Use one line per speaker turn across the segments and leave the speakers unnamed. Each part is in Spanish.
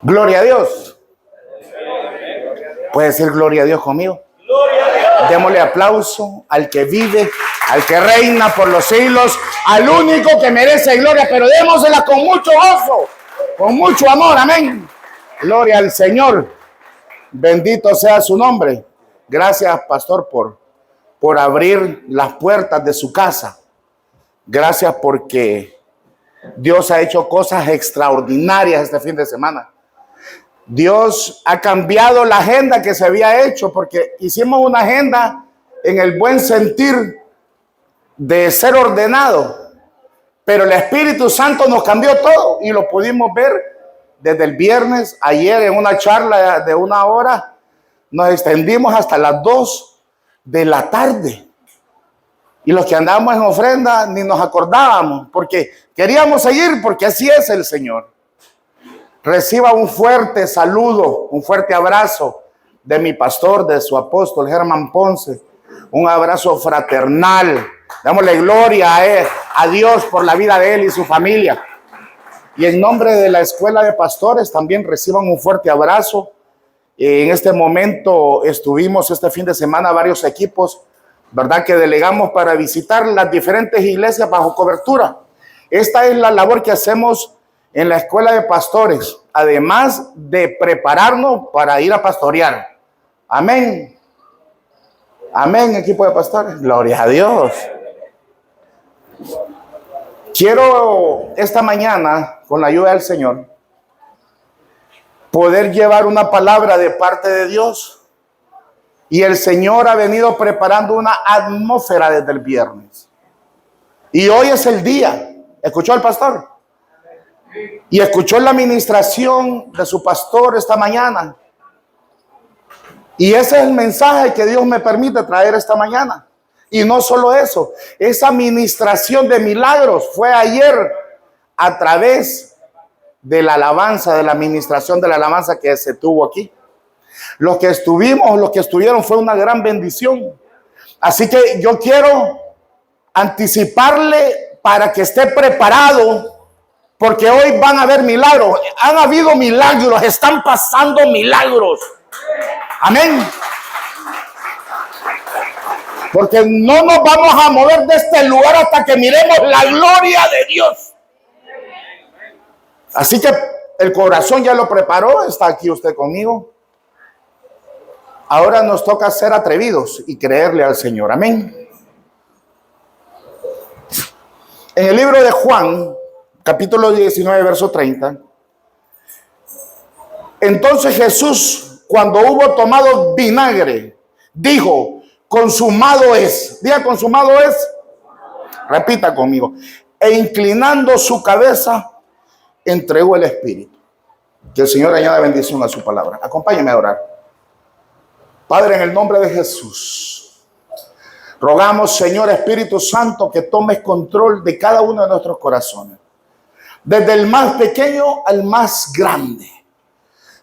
Gloria a Dios. ¿Puede decir gloria a Dios conmigo? Démosle aplauso al que vive, al que reina por los siglos, al único que merece gloria, pero démosela con mucho gozo, con mucho amor, amén. Gloria al Señor, bendito sea su nombre. Gracias, pastor, por abrir las puertas de su casa. Gracias porque Dios ha hecho cosas extraordinarias este fin de semana. Dios ha cambiado la agenda que se había hecho, porque hicimos una agenda en el buen sentir de ser ordenado, pero el Espíritu Santo nos cambió todo y lo pudimos ver desde el viernes. Ayer en una charla de 1 hora nos extendimos hasta las 2 de la tarde y los que andábamos en ofrenda ni nos acordábamos porque queríamos seguir, porque así es el Señor. Reciba un fuerte saludo, un fuerte abrazo de mi pastor, de su apóstol Germán Ponce. Un abrazo fraternal. Démosle gloria a Dios por la vida de él y su familia. Y en nombre de la Escuela de Pastores también reciban un fuerte abrazo. En este momento estuvimos este fin de semana varios equipos, ¿verdad?, que delegamos para visitar las diferentes iglesias bajo cobertura. Esta es la labor que hacemos en la Escuela de Pastores, además de prepararnos para ir a pastorear. Amén. Amén, equipo de pastores. Gloria a Dios. Quiero esta mañana, con la ayuda del Señor, poder llevar una palabra de parte de Dios. Y el Señor ha venido preparando una atmósfera desde el viernes. Y hoy es el día. ¿Escuchó el pastor? Y escuchó la administración de su pastor esta mañana. Y ese es el mensaje que Dios me permite traer esta mañana. Y no solo eso, esa administración de milagros fue ayer a través de la alabanza, de la administración de la alabanza que se tuvo aquí. Los que estuvieron fue una gran bendición. Así que yo quiero anticiparle para que esté preparado, porque hoy van a haber milagros. Han habido milagros, están pasando milagros. Amén. Porque no nos vamos a mover de este lugar hasta que miremos la gloria de Dios. Así que el corazón ya lo preparó. Está aquí usted conmigo. Ahora nos toca ser atrevidos y creerle al Señor. Amén. En el libro de Juan, capítulo 19, verso 30. Entonces Jesús, cuando hubo tomado vinagre, dijo: consumado es. Diga: consumado es. Repita conmigo. E inclinando su cabeza, entregó el Espíritu. Que el Señor añada bendición a su palabra. Acompáñame a orar. Padre, en el nombre de Jesús, rogamos, Señor Espíritu Santo, que tomes control de cada uno de nuestros corazones, desde el más pequeño al más grande.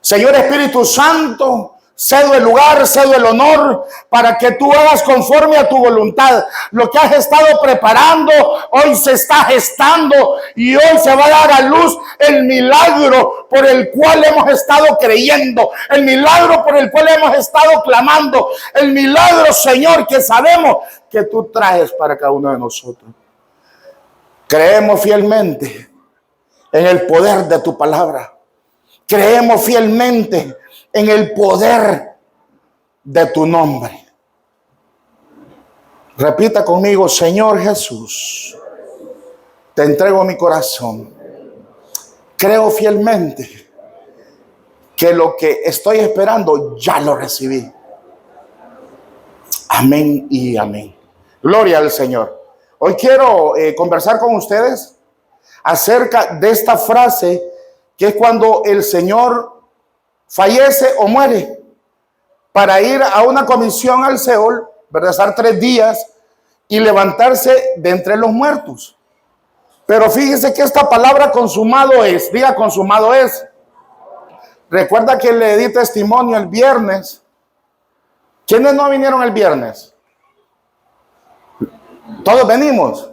Señor Espíritu Santo, cedo el lugar, cedo el honor para que tú hagas conforme a tu voluntad. Lo que has estado preparando, hoy se está gestando y hoy se va a dar a luz el milagro por el cual hemos estado creyendo, el milagro por el cual hemos estado clamando, el milagro, Señor, que sabemos que tú traes para cada uno de nosotros. Creemos fielmente en el poder de tu palabra. Creemos fielmente en el poder de tu nombre. Repita conmigo: Señor Jesús, te entrego mi corazón. Creo fielmente que lo que estoy esperando ya lo recibí. Amén y amén. Gloria al Señor. Hoy quiero conversar con ustedes acerca de esta frase, que es cuando el Señor fallece o muere, para ir a una comisión al Seol, ¿verdad? Estar 3 días y levantarse de entre los muertos. Pero fíjese que esta palabra consumado es. Diga: consumado es. Recuerda que le di testimonio el viernes. ¿Quiénes no vinieron el viernes? Todos venimos.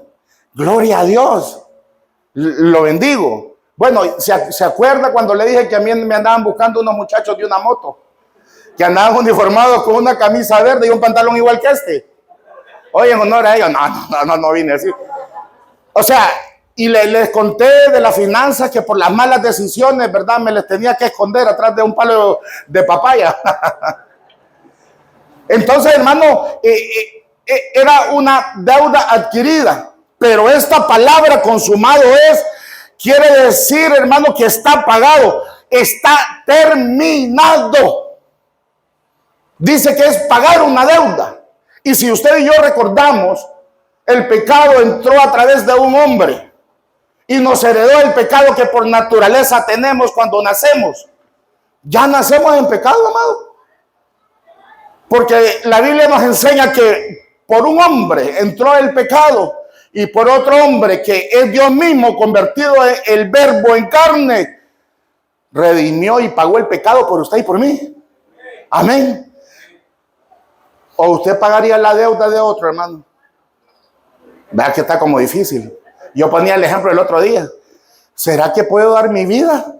Gloria a Dios. Lo bendigo. Bueno, ¿se acuerda cuando le dije que a mí me andaban buscando unos muchachos de una moto? Que andaban uniformados con una camisa verde y un pantalón igual que este. Oye, en honor a ellos, no vine así. O sea, y les conté de las finanzas que por las malas decisiones, ¿verdad? Me les tenía que esconder atrás de un palo de papaya. Entonces, hermano, era una deuda adquirida. Pero esta palabra consumado quiere decir, hermano, que está pagado, está terminado. Dice que es pagar una deuda. Y si usted y yo recordamos, el pecado entró a través de un hombre y nos heredó el pecado que por naturaleza tenemos cuando nacemos. Ya nacemos en pecado, amado. Porque la Biblia nos enseña que por un hombre entró el pecado y por otro hombre que es Dios mismo convertido en el verbo en carne, redimió y pagó el pecado por usted y por mí. Amén. ¿O usted pagaría la deuda de otro, hermano? Vea que está como difícil. Yo ponía el ejemplo el otro día. ¿Será que puedo dar mi vida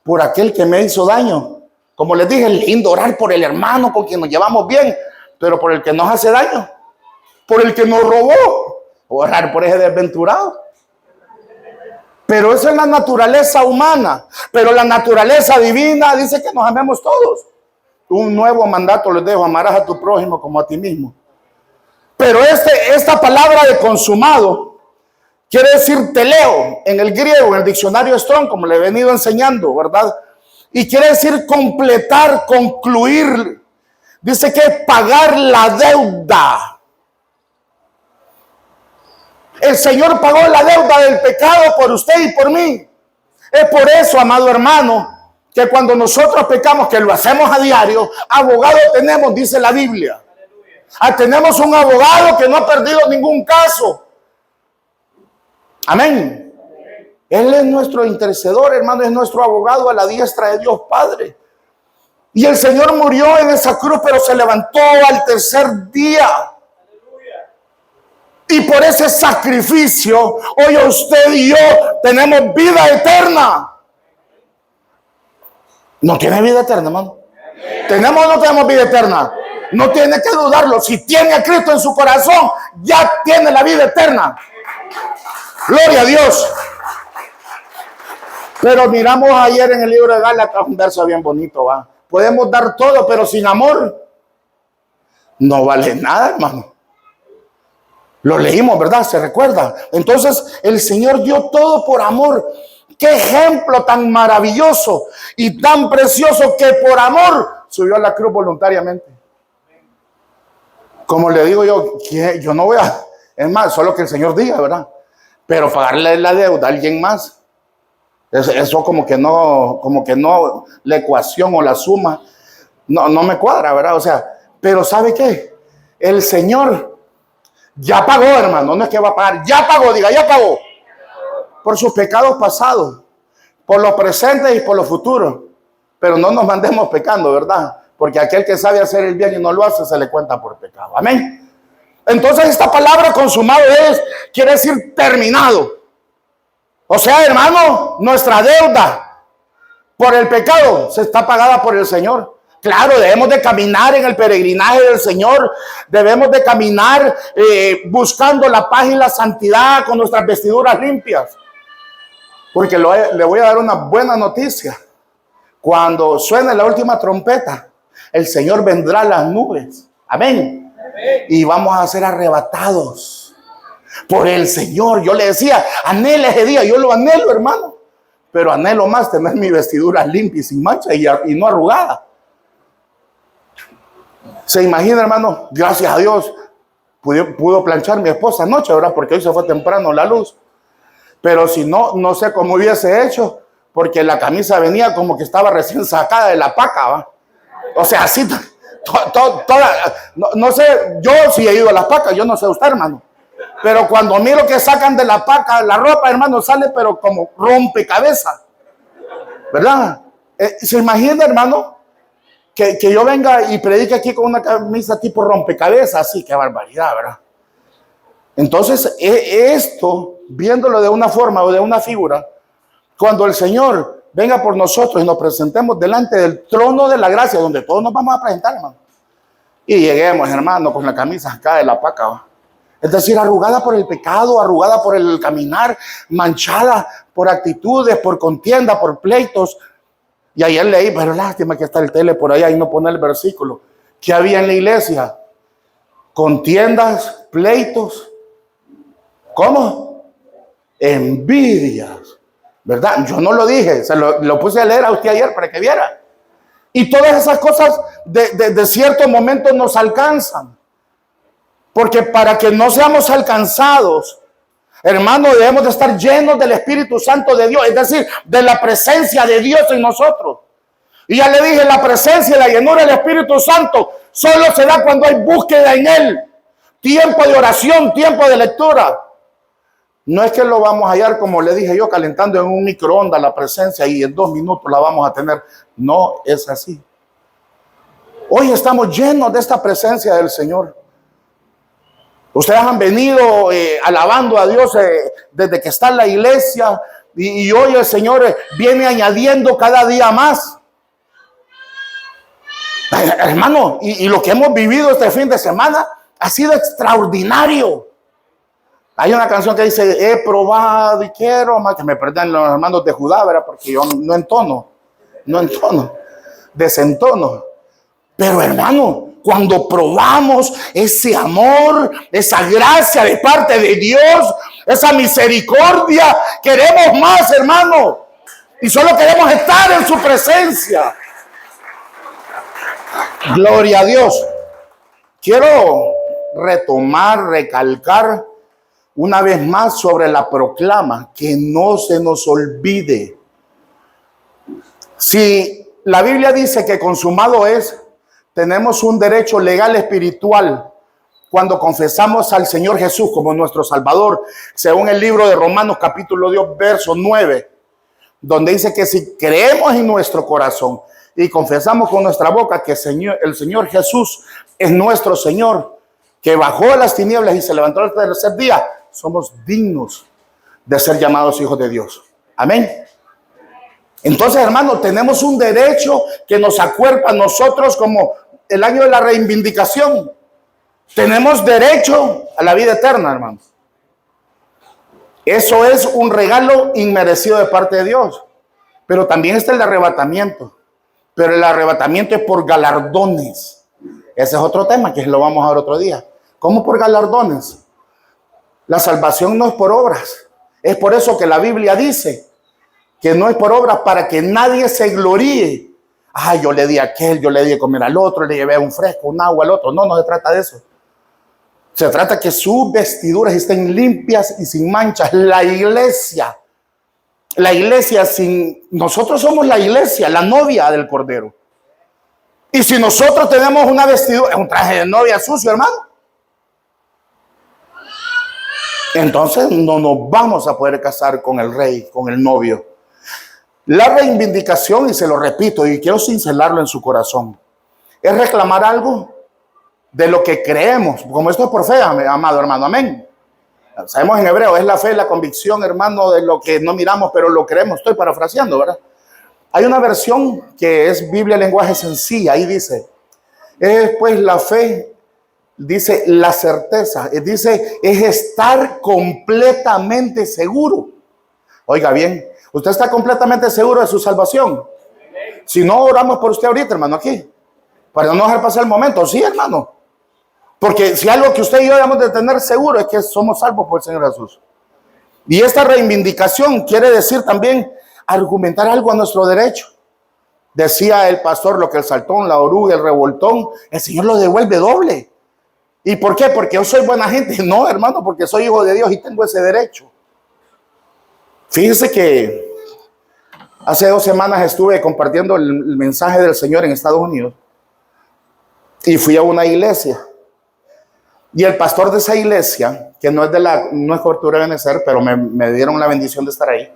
por aquel que me hizo daño? Como les dije, es lindo orar por el hermano con quien nos llevamos bien, pero por el que nos hace daño, por el que nos robó, orar por ese desventurado. Pero esa es la naturaleza humana. Pero la naturaleza divina dice que nos amemos todos. Un nuevo mandato les dejo: amarás a tu prójimo como a ti mismo. Pero esta palabra de consumado quiere decir teleo en el griego, en el diccionario Strong, como le he venido enseñando, ¿verdad? Y quiere decir completar, concluir. Dice que es pagar la deuda. El Señor pagó la deuda del pecado por usted y por mí. Es por eso, amado hermano, que cuando nosotros pecamos, que lo hacemos a diario, abogado tenemos, dice la Biblia. Tenemos un abogado que no ha perdido ningún caso. Amén. Él es nuestro intercedor, hermano, es nuestro abogado a la diestra de Dios Padre. Y el Señor murió en esa cruz, pero se levantó al tercer día. Y por ese sacrificio, hoy usted y yo tenemos vida eterna. ¿No tiene vida eterna, hermano? ¿Tenemos o no tenemos vida eterna? No tiene que dudarlo. Si tiene a Cristo en su corazón, ya tiene la vida eterna. Gloria a Dios. Pero miramos ayer en el libro de Gálatas un verso bien bonito, ¿va? Podemos dar todo, pero sin amor no vale nada, hermano. Lo leímos, ¿verdad? ¿Se recuerda? Entonces el Señor dio todo por amor. Qué ejemplo tan maravilloso y tan precioso, que por amor subió a la cruz voluntariamente. Como le digo yo, que yo no voy a, es más, solo que el Señor diga, ¿verdad? Pero pagarle la deuda a alguien más, eso como que no, la ecuación o la suma, no me cuadra, ¿verdad? O sea, pero ¿sabe qué? El Señor ya pagó, hermano, no es que va a pagar, ya pagó, diga, ya pagó. Por sus pecados pasados, por los presentes y por los futuros. Pero no nos mandemos pecando, ¿verdad? Porque aquel que sabe hacer el bien y no lo hace, se le cuenta por pecado. Amén. Entonces esta palabra consumado quiere decir terminado. O sea, hermano, nuestra deuda por el pecado se está pagada por el Señor. Claro, debemos de caminar en el peregrinaje del Señor. Debemos de caminar buscando la paz y la santidad con nuestras vestiduras limpias. Porque le voy a dar una buena noticia. Cuando suene la última trompeta, el Señor vendrá a las nubes. Amén. Y vamos a ser arrebatados por el Señor. Yo le decía, anhela ese día. Yo lo anhelo, hermano. Pero anhelo más tener mi vestidura limpia y sin mancha y no arrugada. Se imagina, hermano, gracias a Dios pudo planchar mi esposa anoche, ¿verdad? Porque hoy se fue temprano la luz. Pero si no, no sé cómo hubiese hecho, porque la camisa venía como que estaba recién sacada de la paca, ¿va? O sea, así, no sé, yo sí he ido a las pacas, yo no sé usted, hermano. Pero cuando miro que sacan de la paca la ropa, hermano, sale pero como rompecabezas, ¿verdad? ¿Se imagina, hermano? Que yo venga y predique aquí con una camisa tipo rompecabezas, así, qué barbaridad, ¿verdad? Entonces, esto, viéndolo de una forma o de una figura, cuando el Señor venga por nosotros y nos presentemos delante del trono de la gracia, donde todos nos vamos a presentar, hermano, y lleguemos, hermano, con la camisa acá de la paca, ¿va? Es decir, arrugada por el pecado, arrugada por el caminar, manchada por actitudes, por contienda, por pleitos. Y ayer leí, pero lástima que está el tele por allá y no pone el versículo, que había en la iglesia contiendas, pleitos, ¿cómo? Envidias, ¿verdad? Yo no lo dije, se lo puse a leer a usted ayer para que viera. Y todas esas cosas de cierto momento nos alcanzan. Porque para que no seamos alcanzados, hermano, debemos de estar llenos del Espíritu Santo de Dios, es decir, de la presencia de Dios en nosotros. Y ya le dije, la presencia y la llenura del Espíritu Santo solo se da cuando hay búsqueda en Él. Tiempo de oración, tiempo de lectura. No es que lo vamos a hallar, como le dije yo, calentando en un microondas la presencia y en 2 minutos la vamos a tener. No es así. Hoy estamos llenos de esta presencia del Señor. Ustedes han venido alabando a Dios desde que está en la iglesia y hoy el Señor viene añadiendo cada día más. Hermano, y lo que hemos vivido este fin de semana ha sido extraordinario. Hay una canción que dice, he probado y quiero más, que me perdonen los hermanos de Judá, ¿verdad? Porque yo no entono, desentono. Pero hermano, cuando probamos ese amor, esa gracia de parte de Dios, esa misericordia, queremos más, hermano. Y solo queremos estar en su presencia. Gloria a Dios. Quiero retomar, recalcar una vez más sobre la proclama, que no se nos olvide. Si la Biblia dice que consumado es, tenemos un derecho legal espiritual cuando confesamos al Señor Jesús como nuestro Salvador, según el libro de Romanos capítulo 2, verso 9, donde dice que si creemos en nuestro corazón y confesamos con nuestra boca que el Señor Jesús es nuestro Señor, que bajó de las tinieblas y se levantó al tercer día, somos dignos de ser llamados hijos de Dios. Amén. Entonces, hermano, tenemos un derecho que nos acuerpa a nosotros como el año de la reivindicación. Tenemos derecho a la vida eterna, hermano. Eso es un regalo inmerecido de parte de Dios. Pero también está el arrebatamiento. Pero el arrebatamiento es por galardones. Ese es otro tema que lo vamos a ver otro día. ¿Cómo por galardones? La salvación no es por obras. Es por eso que la Biblia dice que no es por obras, para que nadie se gloríe. Ay, yo le di a aquel, yo le di de comer al otro, le llevé un fresco, un agua al otro. No, no se trata de eso. Se trata que sus vestiduras estén limpias y sin manchas. La iglesia nosotros somos la iglesia, la novia del Cordero. Y si nosotros tenemos una vestidura, un traje de novia sucio, hermano, entonces no nos vamos a poder casar con el rey, con el novio. La reivindicación, y se lo repito, y quiero cincelarlo en su corazón, es reclamar algo de lo que creemos, como esto es por fe, amado hermano, amén. Sabemos en hebreo, es la fe, la convicción, hermano, de lo que no miramos, pero lo creemos. Estoy parafraseando, ¿verdad? Hay una versión que es Biblia lenguaje sencilla, ahí dice, es pues la fe, dice la certeza, dice es estar completamente seguro. Oiga bien, ¿usted está completamente seguro de su salvación? Si no, oramos por usted ahorita, hermano, aquí, para no dejar pasar el momento. Sí, hermano, porque si algo que usted y yo debemos de tener seguro es que somos salvos por el Señor Jesús. Y esta reivindicación quiere decir también argumentar algo a nuestro derecho. Decía el pastor, lo que el saltón, la oruga, el revoltón, el Señor lo devuelve doble. ¿Y por qué? Porque yo soy buena gente. No, hermano, porque soy hijo de Dios y tengo ese derecho. Fíjese que hace 2 semanas estuve compartiendo el mensaje del Señor en Estados Unidos y fui a una iglesia. Y el pastor de esa iglesia, que no es cobertura de Benecer, pero me dieron la bendición de estar ahí.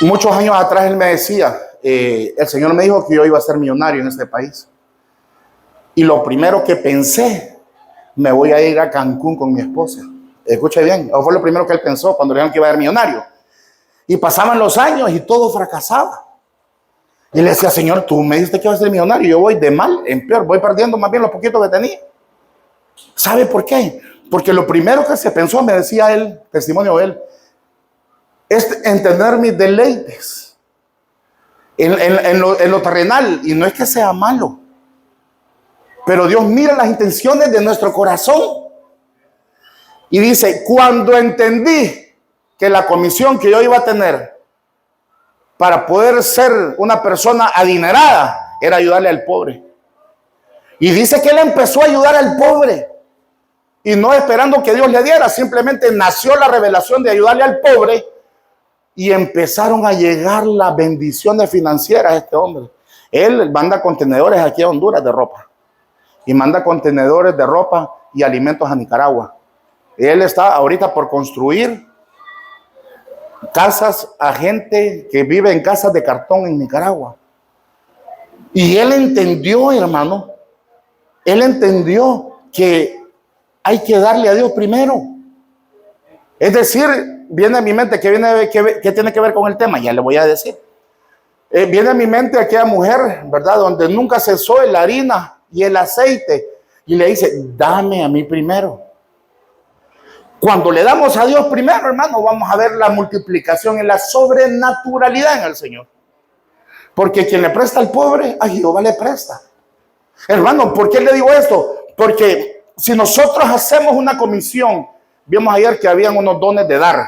Muchos años atrás él me decía, el Señor me dijo que yo iba a ser millonario en este país. Y lo primero que pensé, me voy a ir a Cancún con mi esposa. Escuche bien, eso fue lo primero que él pensó cuando le dijeron que iba a ser millonario. Y pasaban los años y todo fracasaba. Y le decía, Señor, tú me dijiste que iba a ser millonario. Yo voy de mal en peor, voy perdiendo más bien lo poquito que tenía. ¿Sabe por qué? Porque lo primero que se pensó, me decía él, testimonio de él, es entender mis deleites en lo terrenal. Y no es que sea malo, pero Dios mira las intenciones de nuestro corazón. Y dice, cuando entendí que la comisión que yo iba a tener para poder ser una persona adinerada era ayudarle al pobre. Y dice que él empezó a ayudar al pobre. Y no esperando que Dios le diera, simplemente nació la revelación de ayudarle al pobre. Y empezaron a llegar las bendiciones financieras a este hombre. Él manda contenedores aquí a Honduras de ropa. Y manda contenedores de ropa y alimentos a Nicaragua. Él está ahorita por construir casas a gente que vive en casas de cartón en Nicaragua. Y él entendió, hermano, él entendió que hay que darle a Dios primero. Es decir, viene a mi mente, ¿qué tiene que ver con el tema? Ya le voy a decir. Viene a mi mente aquella mujer, ¿verdad? Donde nunca cesó la harina y el aceite. Y le dice, dame a mí primero. Cuando le damos a Dios primero, hermano, vamos a ver la multiplicación en la sobrenaturalidad en el Señor. Porque quien le presta al pobre, a Jehová le presta. Hermano, ¿por qué le digo esto? Porque si nosotros hacemos una comisión, vimos ayer que habían unos dones de dar,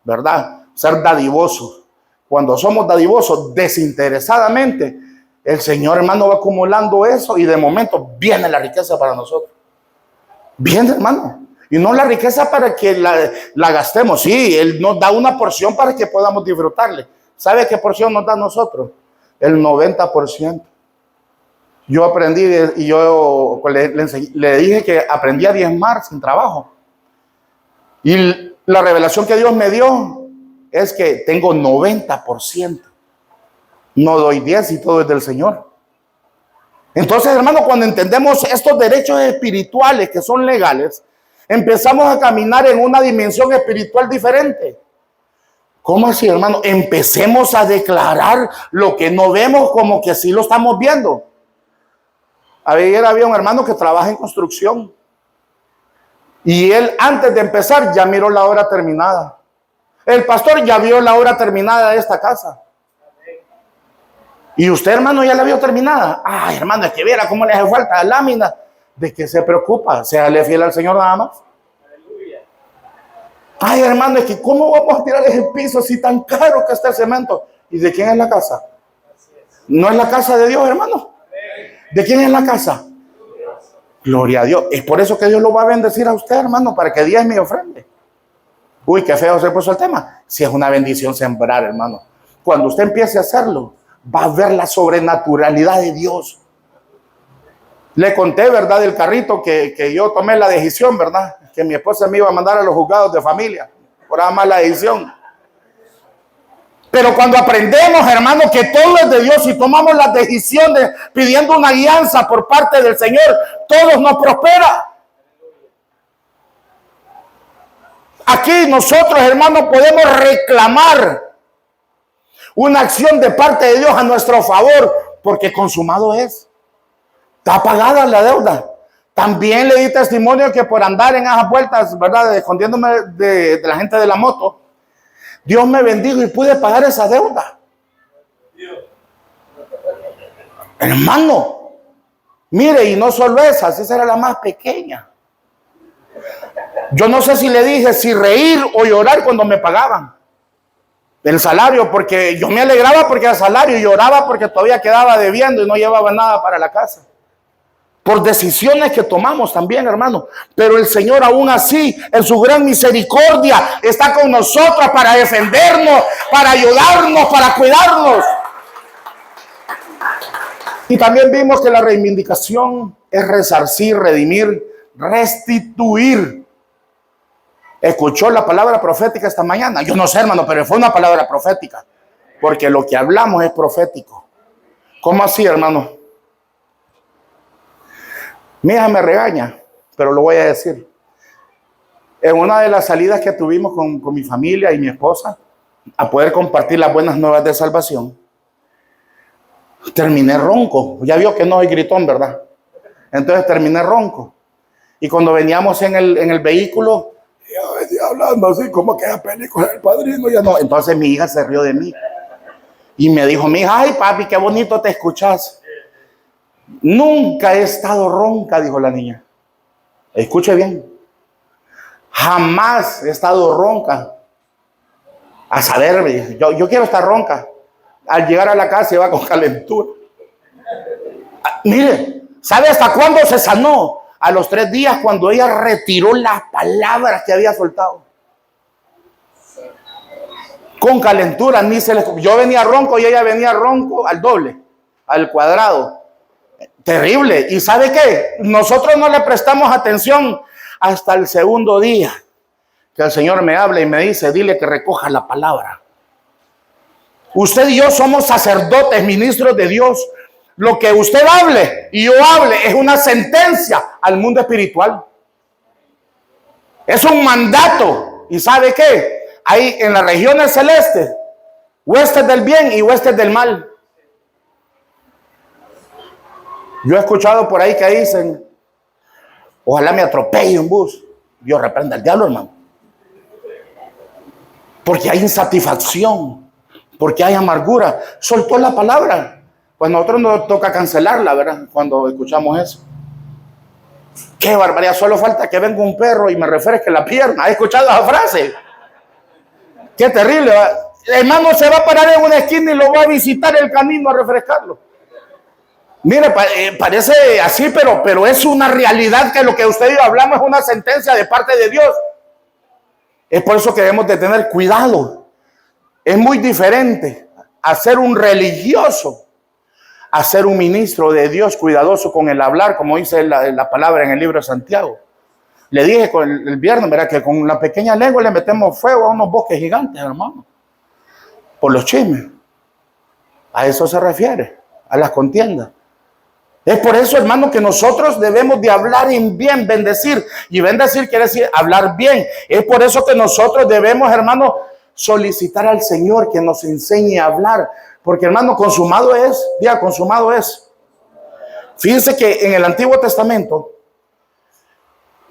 ¿verdad? Ser dadivosos. Cuando somos dadivosos desinteresadamente, el Señor, hermano, va acumulando eso y de momento viene la riqueza para nosotros. Viene, hermano. Y no la riqueza para que la gastemos. Sí, Él nos da una porción para que podamos disfrutarle. ¿Sabe qué porción nos da a nosotros? El 90%. Yo aprendí y yo le dije que aprendí a diezmar sin trabajo. Y la revelación que Dios me dio es que tengo 90%. No doy 10 y todo es del Señor. Entonces, hermano, cuando entendemos estos derechos espirituales que son legales, empezamos a caminar en una dimensión espiritual diferente. ¿Cómo así, hermano? Empecemos a declarar lo que no vemos como que sí lo estamos viendo. Ayer había un hermano que trabaja en construcción. Y él, antes de empezar, ya miró la obra terminada. El pastor ya vio la obra terminada de esta casa. Y usted, hermano, ya la vio terminada. Ay, hermano, es que viera cómo le hace falta lámina. ¿De qué se preocupa? Séale fiel al Señor nada más. Aleluya. Ay, hermano, es que ¿cómo vamos a tirar ese piso si tan caro que está el cemento? ¿Y de quién es la casa? ¿No es la casa de Dios, hermano? ¿De quién es la casa? Gloria a Dios. Es por eso que Dios lo va a bendecir a usted, hermano, para que Dios me ofrende. Uy, qué feo se puso el tema. Si es una bendición sembrar, hermano. Cuando usted empiece a hacerlo, va a ver la sobrenaturalidad de Dios. Le conté, ¿verdad? Del carrito que yo tomé la decisión, ¿verdad? Que mi esposa me iba a mandar a los juzgados de familia. Por nada más la decisión. Pero cuando aprendemos, hermano, que todo es de Dios y tomamos las decisiones pidiendo una guianza por parte del Señor, todos nos prospera. Aquí nosotros, hermanos, podemos reclamar una acción de parte de Dios a nuestro favor, porque consumado es. Está pagada la deuda. También le di testimonio que por andar en esas vueltas, ¿verdad? Escondiéndome de la gente de la moto, Dios me bendijo y pude pagar esa deuda. Hermano, mire, y no solo esa, esa era la más pequeña. Yo no sé si le dije si reír o llorar cuando me pagaban el salario, porque yo me alegraba porque era salario y lloraba porque todavía quedaba debiendo y no llevaba nada para la casa. Por decisiones que tomamos también, hermano. Pero el Señor aún así, en su gran misericordia, está con nosotros para defendernos, para ayudarnos, para cuidarnos. Y también vimos que la reivindicación es resarcir, redimir, restituir. ¿Escuchó la palabra profética esta mañana? Yo no sé, hermano, pero fue una palabra profética. Porque lo que hablamos es profético. ¿Cómo así, hermano? Mi hija me regaña, pero lo voy a decir. En una de las salidas que tuvimos con mi familia y mi esposa, a poder compartir las buenas nuevas de salvación, terminé ronco. Ya vio que no soy gritón, ¿verdad? Entonces terminé ronco. Y cuando veníamos en el vehículo, yo venía hablando así como aquella película del Padrino. Ya no. Entonces mi hija se rió de mí y me dijo, mi hija, ay papi, qué bonito te escuchas. Nunca he estado ronca, dijo la niña. Escuche bien. Jamás he estado ronca. A saber, yo quiero estar ronca. Al llegar a la casa iba con calentura. Mire, ¿sabe hasta cuándo se sanó? A los 3 días, cuando ella retiró las palabras que había soltado. Con calentura, ni se le... Yo venía ronco y ella venía ronco al doble, al cuadrado. Terrible. ¿Y sabe qué? Nosotros no le prestamos atención hasta el segundo día que el Señor me habla y me dice, dile que recoja la palabra. Usted y yo somos sacerdotes, ministros de Dios. Lo que usted hable y yo hable es una sentencia al mundo espiritual. Es un mandato. ¿Y sabe qué? Hay en las regiones celestes huestes del bien y huestes del mal. Yo he escuchado por ahí que dicen, ojalá me atropelle un bus. Dios reprenda al diablo, hermano. Porque hay insatisfacción, porque hay amargura. Soltó la palabra. Pues nosotros nos toca cancelarla, ¿verdad? Cuando escuchamos eso. Qué barbaridad, solo falta que venga un perro y me refresque la pierna. ¿Has escuchado esa frase? Qué terrible, ¿verdad? El hermano se va a parar en una esquina y lo va a visitar el camino a refrescarlo. Mire, parece así, pero es una realidad que lo que usted y yo hablamos es una sentencia de parte de Dios. Es por eso que debemos de tener cuidado. Es muy diferente a ser un religioso, a ser un ministro de Dios cuidadoso con el hablar, como dice la palabra en el libro de Santiago. Le dije el viernes, ¿verdad? Que con la pequeña lengua le metemos fuego a unos bosques gigantes, hermano. Por los chismes. A eso se refiere, a las contiendas. Es por eso, hermano, que nosotros debemos de hablar en bien, bendecir. Y bendecir quiere decir hablar bien. Es por eso que nosotros debemos, hermano, solicitar al Señor que nos enseñe a hablar. Porque, hermano, consumado es. Diga, consumado es. Fíjense que en el Antiguo Testamento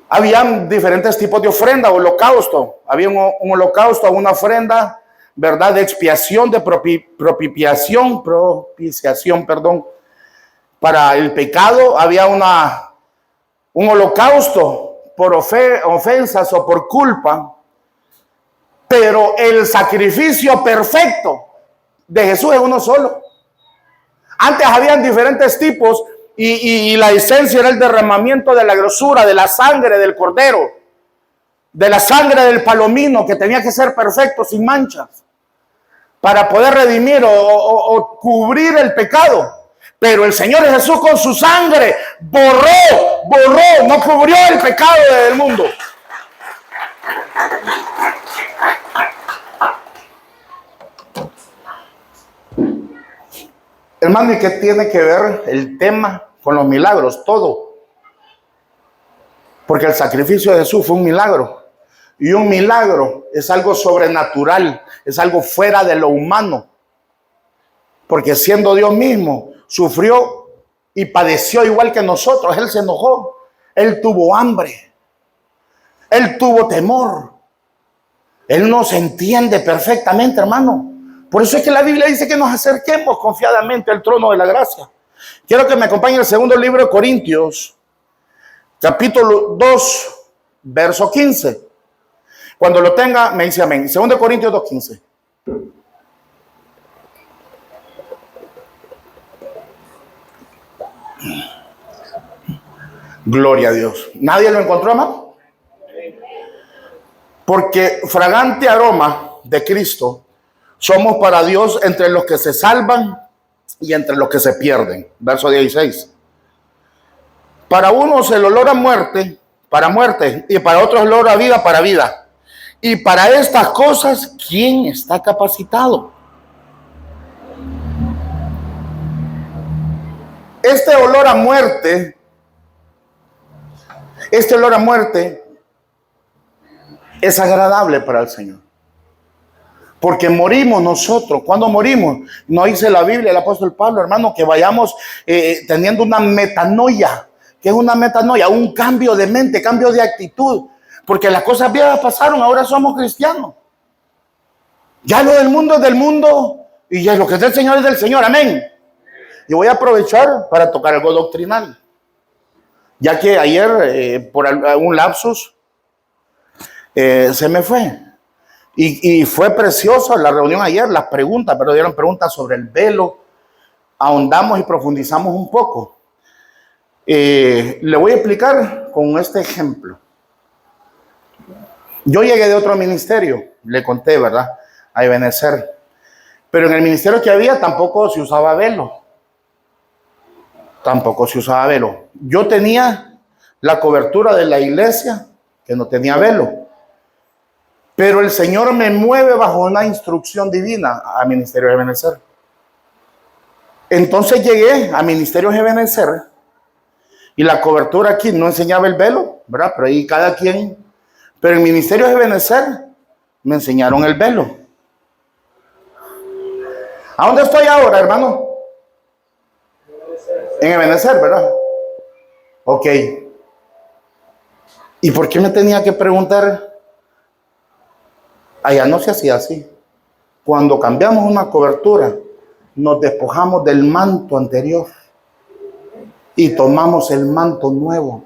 habían diferentes tipos de ofrenda, holocausto. Había un holocausto, una ofrenda, ¿verdad? De expiación, de propiciación, perdón. Para el pecado había un holocausto por ofensas o por culpa, pero el sacrificio perfecto de Jesús es uno solo. Antes habían diferentes tipos y la esencia era el derramamiento de la grosura, de la sangre del cordero, de la sangre del palomino, que tenía que ser perfecto, sin manchas, para poder redimir o cubrir el pecado. Pero el Señor Jesús con su sangre borró, no cubrió el pecado del mundo. Hermano, ¿y qué tiene que ver el tema con los milagros? Todo. Porque el sacrificio de Jesús fue un milagro. Y un milagro es algo sobrenatural, es algo fuera de lo humano. Porque siendo Dios mismo, sufrió y padeció igual que nosotros. Él se enojó, él tuvo hambre, él tuvo temor. Él nos entiende perfectamente, hermano. Por eso es que la Biblia dice que nos acerquemos confiadamente al trono de la gracia. Quiero que me acompañe el segundo libro de Corintios, capítulo 2, verso 15. Cuando lo tenga, me dice amén. Segundo Corintios 2:15. Gloria a Dios. ¿Nadie lo encontró, hermano? Porque fragante aroma de Cristo somos para Dios entre los que se salvan y entre los que se pierden. Verso 16. Para unos el olor a muerte, para muerte, y para otros el olor a vida, para vida. Y para estas cosas, ¿quién está capacitado? Este olor a muerte es agradable para el Señor. Porque morimos nosotros. ¿Cuándo morimos? No dice la Biblia, el apóstol Pablo, hermano, que vayamos teniendo una metanoia. ¿Qué es una metanoia? Un cambio de mente, cambio de actitud. Porque las cosas viejas pasaron, ahora somos cristianos. Ya lo del mundo es del mundo y ya lo que es del Señor es del Señor. Amén. Y voy a aprovechar para tocar algo doctrinal. Ya que ayer, por un lapsus, se me fue. Y fue preciosa la reunión ayer, las preguntas, pero dieron preguntas sobre el velo. Ahondamos y profundizamos un poco. Le voy a explicar con este ejemplo. Yo llegué de otro ministerio, le conté, ¿verdad? A Ebenezer. Pero en el ministerio que había tampoco se usaba velo. Tampoco se usaba velo. Yo tenía la cobertura de la iglesia que no tenía velo. Pero el Señor me mueve bajo una instrucción divina a Ministerio de Ebenezer. Entonces llegué a Ministerio de Ebenezer y la cobertura aquí no enseñaba el velo, ¿verdad? Pero ahí cada quien. Pero en Ministerio de Ebenezer me enseñaron el velo. ¿A dónde estoy ahora, hermano? En Ebenezer, ¿verdad? Ok. ¿Y por qué me tenía que preguntar? Allá no se hacía así. Cuando cambiamos una cobertura, nos despojamos del manto anterior y tomamos el manto nuevo,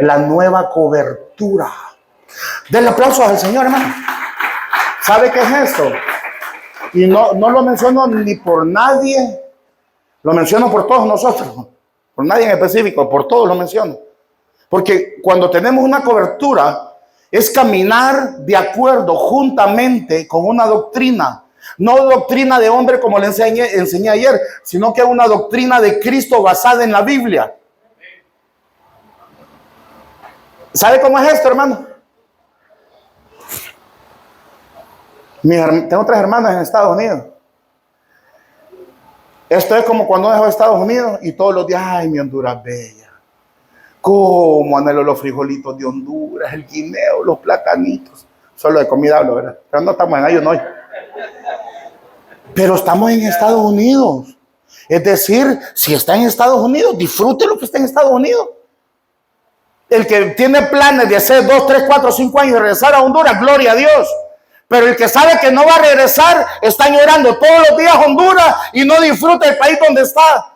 la nueva cobertura. Denle aplausos al Señor, hermano. ¿Sabe qué es esto? Y no lo menciono ni por nadie, lo menciono por todos nosotros, por nadie en específico, por todos lo menciono. Porque cuando tenemos una cobertura, es caminar de acuerdo juntamente con una doctrina. No doctrina de hombre como le enseñé ayer, sino que una doctrina de Cristo basada en la Biblia. ¿Sabe cómo es esto, hermano? Tengo 3 hermanas en Estados Unidos. Esto es como cuando dejo Estados Unidos y todos los días, ay, mi Honduras bella. Cómo anhelo los frijolitos de Honduras, el guineo, los platanitos. Solo de comida hablo, ¿verdad? Pero no estamos en ayuno hoy. Pero estamos en Estados Unidos. Es decir, si está en Estados Unidos, disfrute lo que está en Estados Unidos. El que tiene planes de hacer 2, 3, 4, 5 años y regresar a Honduras, gloria a Dios. Pero el que sabe que no va a regresar, está llorando todos los días a Honduras y no disfruta el país donde está.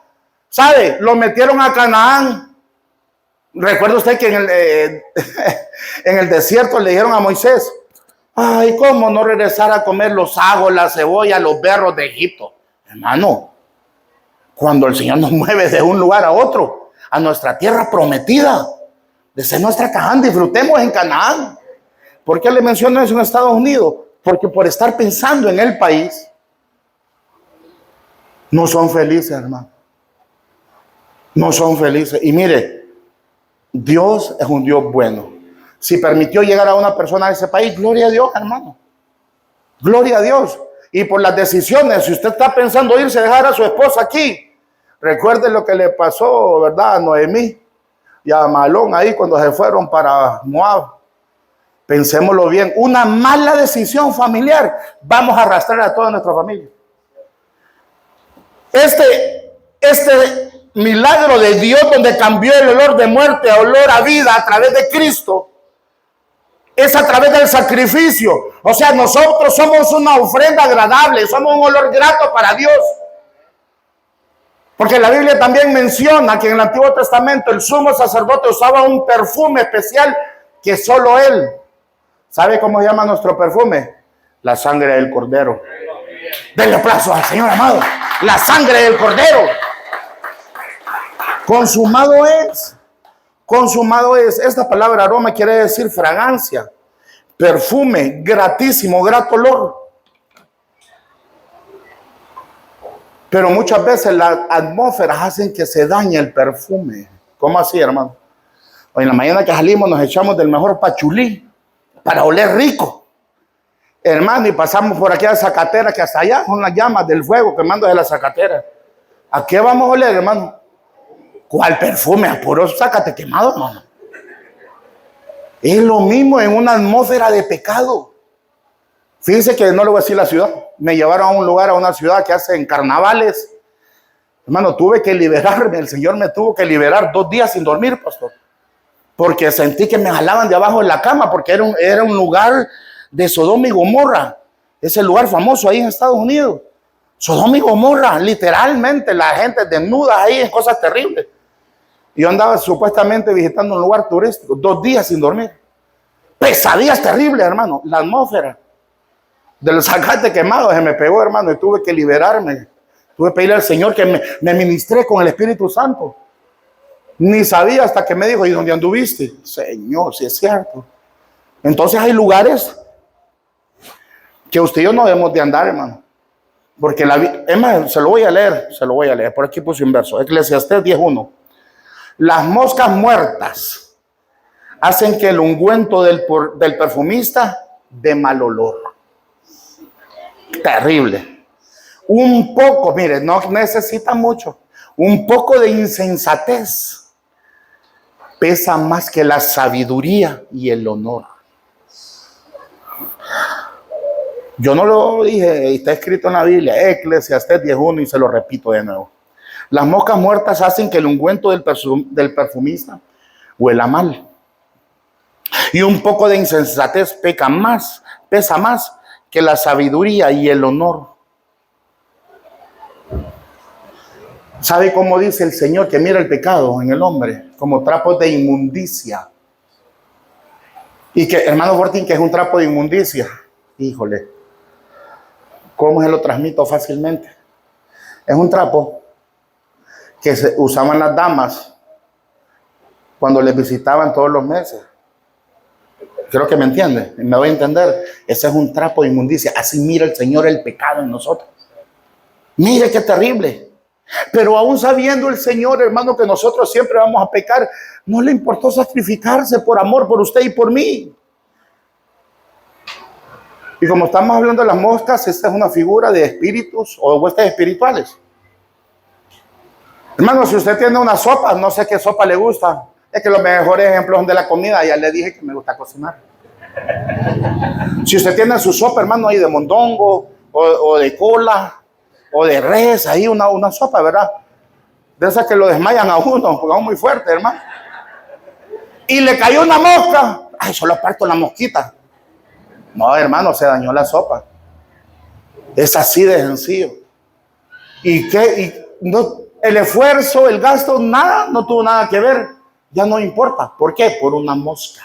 ¿Sabe? Lo metieron a Canaán. ¿Recuerda usted que en el desierto le dijeron a Moisés, ay, cómo no regresar a comer los ajos, la cebolla, los berros de Egipto? Hermano, cuando el Señor nos mueve de un lugar a otro, a nuestra tierra prometida, de ser nuestra Canaán, disfrutemos en Canaán. ¿Por qué le menciono eso en Estados Unidos? Porque por estar pensando en el país, no son felices, hermano. No son felices. Y mire, Dios es un Dios bueno. Si permitió llegar a una persona a ese país, gloria a Dios, hermano. Gloria a Dios. Y por las decisiones, si usted está pensando irse a dejar a su esposa aquí, recuerde lo que le pasó, ¿verdad? A Noemí y a Malón ahí cuando se fueron para Moab. Pensémoslo bien. Una mala decisión familiar, vamos a arrastrar a toda nuestra familia. Este milagro de Dios donde cambió el olor de muerte a olor a vida a través de Cristo es a través del sacrificio. O sea, nosotros somos una ofrenda agradable, somos un olor grato para Dios. Porque la Biblia también menciona que en el Antiguo Testamento el sumo sacerdote usaba un perfume especial que solo él. ¿Sabe cómo se llama nuestro perfume? La sangre del Cordero. Denle aplausos al Señor, amado. La sangre del Cordero. Consumado es. Consumado es. Esta palabra aroma quiere decir fragancia, perfume, gratísimo, grato olor. Pero muchas veces las atmósferas hacen que se dañe el perfume. ¿Cómo así, hermano? Hoy en la mañana que salimos nos echamos del mejor pachulí para oler rico. Hermano, y pasamos por aquí a Zacatera, que hasta allá son las llamas del fuego quemando de la Zacatera. ¿A qué vamos a oler, hermano? ¿Cuál perfume? A puro Zacate quemado, hermano. Es lo mismo en una atmósfera de pecado. Fíjense que no le voy a decir la ciudad. Me llevaron a un lugar, a una ciudad que hacen carnavales. Hermano, tuve que liberarme. El Señor me tuvo que liberar 2 días sin dormir, pastor. Porque sentí que me jalaban de abajo de la cama, porque era un lugar de Sodoma y Gomorra. Ese lugar famoso ahí en Estados Unidos. Sodoma y Gomorra, literalmente, la gente desnuda ahí en cosas terribles. Y yo andaba supuestamente visitando un lugar turístico, 2 días sin dormir. Pesadillas terribles, hermano. La atmósfera del zacate quemado se me pegó, hermano, y tuve que liberarme. Tuve que pedirle al Señor que me ministré con el Espíritu Santo. Ni sabía hasta que me dijo, ¿y dónde anduviste? Señor, si es cierto. Entonces hay lugares que usted y yo no debemos de andar, hermano. Porque es más, se lo voy a leer. Por aquí puse un verso. Eclesiastés 10:1. Las moscas muertas hacen que el ungüento del perfumista dé mal olor. Terrible. Un poco, mire, no necesita mucho. Un poco de insensatez pesa más que la sabiduría y el honor. Yo no lo dije, está escrito en la Biblia, Eclesiastés 10:1, y se lo repito de nuevo. Las moscas muertas hacen que el ungüento del perfumista huela mal. Y un poco de insensatez pesa más que la sabiduría y el honor. ¿Sabe cómo dice el Señor que mira el pecado en el hombre? Como trapos de inmundicia. Y que, hermano Fortín, que es un trapo de inmundicia. Híjole, ¿cómo se lo transmito fácilmente? Es un trapo que se usaban las damas cuando les visitaban todos los meses. Creo que me entiende, me voy a entender. Ese es un trapo de inmundicia. Así mira el Señor el pecado en nosotros. Mire qué terrible. Pero aún sabiendo el Señor, hermano, que nosotros siempre vamos a pecar, no le importó sacrificarse por amor por usted y por mí. Y como estamos hablando de las moscas, esta es una figura de espíritus o de huestes espirituales. Hermano, si usted tiene una sopa, no sé qué sopa le gusta. Es que los mejores ejemplos son de la comida. Ya le dije que me gusta cocinar. Si usted tiene su sopa, hermano, ahí de mondongo o de cola o de res, ahí una sopa, ¿verdad? De esas que lo desmayan a uno, porque es muy fuerte, hermano. Y le cayó una mosca. Ay, solo parto la mosquita. No, hermano, se dañó la sopa. Es así de sencillo. El esfuerzo, el gasto, nada, no tuvo nada que ver. Ya no importa. ¿Por qué? Por una mosca.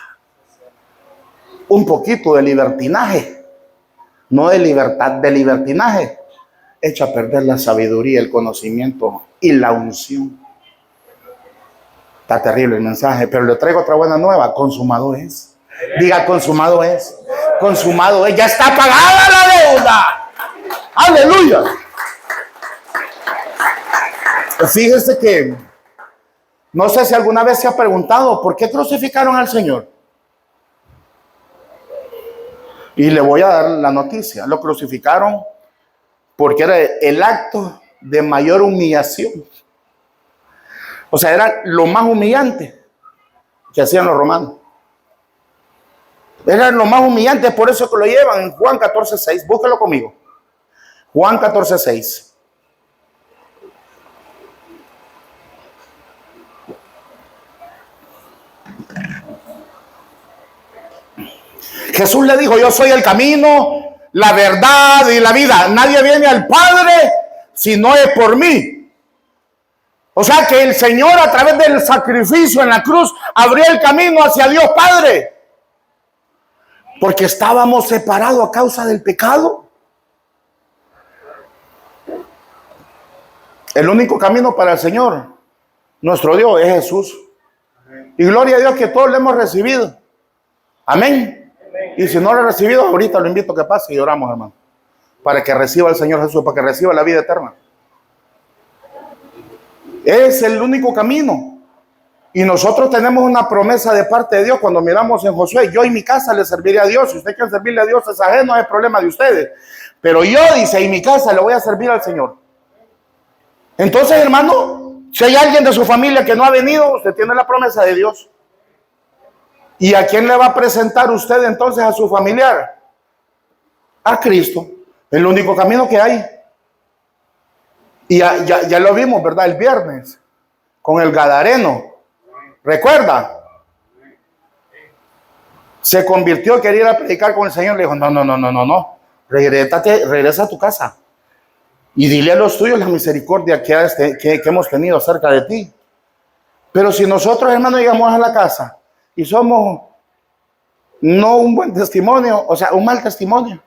Un poquito de libertinaje. No de libertad, de libertinaje. Echa a perder la sabiduría, el conocimiento y la unción. Está terrible el mensaje, pero le traigo otra buena nueva. Consumado es. Diga, consumado es. Consumado es. Ya está pagada la deuda. Aleluya. Fíjese que no sé si alguna vez se ha preguntado por qué crucificaron al Señor. Y le voy a dar la noticia. Lo crucificaron porque era el acto de mayor humillación. O sea, era lo más humillante que hacían los romanos. Era lo más humillante, por eso que lo llevan en Juan 14:6. Búsquelo conmigo. Juan 14:6. Jesús le dijo, yo soy el camino, la verdad y la vida. Nadie viene al Padre si no es por mí. O sea que el Señor, a través del sacrificio en la cruz, abrió el camino hacia Dios Padre. Porque estábamos separados a causa del pecado. El único camino para el Señor, nuestro Dios, es Jesús. Y gloria a Dios que todos lo hemos recibido. Amén. Y si no lo he recibido, ahorita lo invito a que pase y oramos, hermano. Para que reciba el Señor Jesús, para que reciba la vida eterna. Es el único camino. Y nosotros tenemos una promesa de parte de Dios cuando miramos en Josué. Yo y mi casa le serviré a Dios. Si usted quiere servirle a Dios es ajeno, es problema de ustedes. Pero yo, dice, y mi casa le voy a servir al Señor. Entonces, hermano, si hay alguien de su familia que no ha venido, usted tiene la promesa de Dios. ¿Y a quién le va a presentar usted entonces a su familiar? a Cristo. El único camino que hay. Y ya lo vimos, ¿verdad? El viernes, con el Gadareno. ¿Recuerda? Se convirtió, quería ir a predicar con el Señor. Le dijo, no. Regresa a tu casa. Y dile a los tuyos la misericordia que hemos tenido acerca de ti. Pero si nosotros, hermanos, llegamos a la casa y somos no un buen testimonio, o sea, un mal testimonio.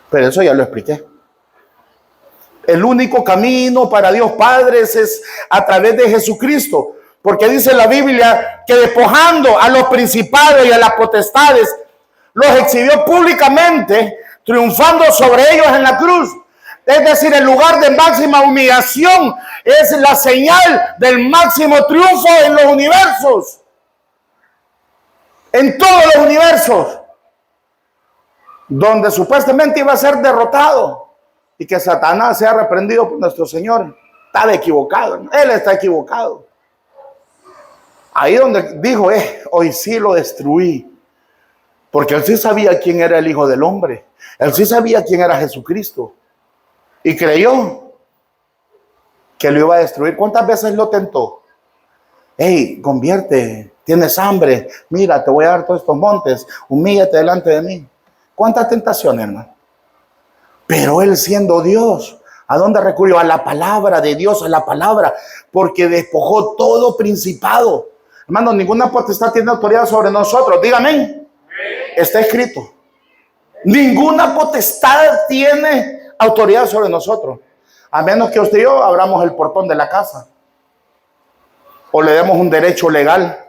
Pero eso ya lo expliqué. El único camino para Dios Padre es a través de Jesucristo. Porque dice la Biblia que despojando a los principados y a las potestades, los exhibió públicamente, triunfando sobre ellos en la cruz. Es decir, el lugar de máxima humillación es la señal del máximo triunfo en los universos. En todos los universos. Donde supuestamente iba a ser derrotado. Y que Satanás sea reprendido por nuestro Señor. Está equivocado. Él está equivocado. Ahí donde dijo, hoy sí lo destruí. Porque él sí sabía quién era el Hijo del Hombre. Él sí sabía quién era Jesucristo. Y creyó que lo iba a destruir. ¿Cuántas veces lo tentó? Convierte, tienes hambre. Mira, te voy a dar todos estos montes. Humíllate delante de mí. ¿Cuántas tentaciones, hermano? Pero él siendo Dios, ¿a dónde recurrió? A la palabra de Dios, a la palabra. Porque despojó todo principado. Hermano, ninguna potestad tiene autoridad sobre nosotros. Dígame. Está escrito. Ninguna potestad tiene autoridad sobre nosotros. A menos que usted y yo abramos el portón de la casa. O le demos un derecho legal.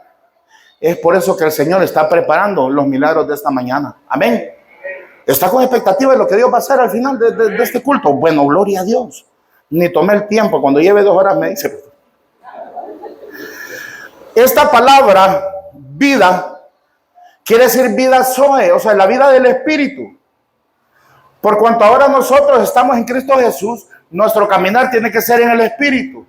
Es por eso que el Señor está preparando los milagros de esta mañana. Amén. ¿Está con expectativa de lo que Dios va a hacer al final de este culto? Bueno, gloria a Dios. Ni tomé el tiempo. Cuando lleve 2 horas me dice. Esta palabra, vida, quiere decir vida zoe, o sea, la vida del Espíritu. Por cuanto ahora nosotros estamos en Cristo Jesús, nuestro caminar tiene que ser en el Espíritu.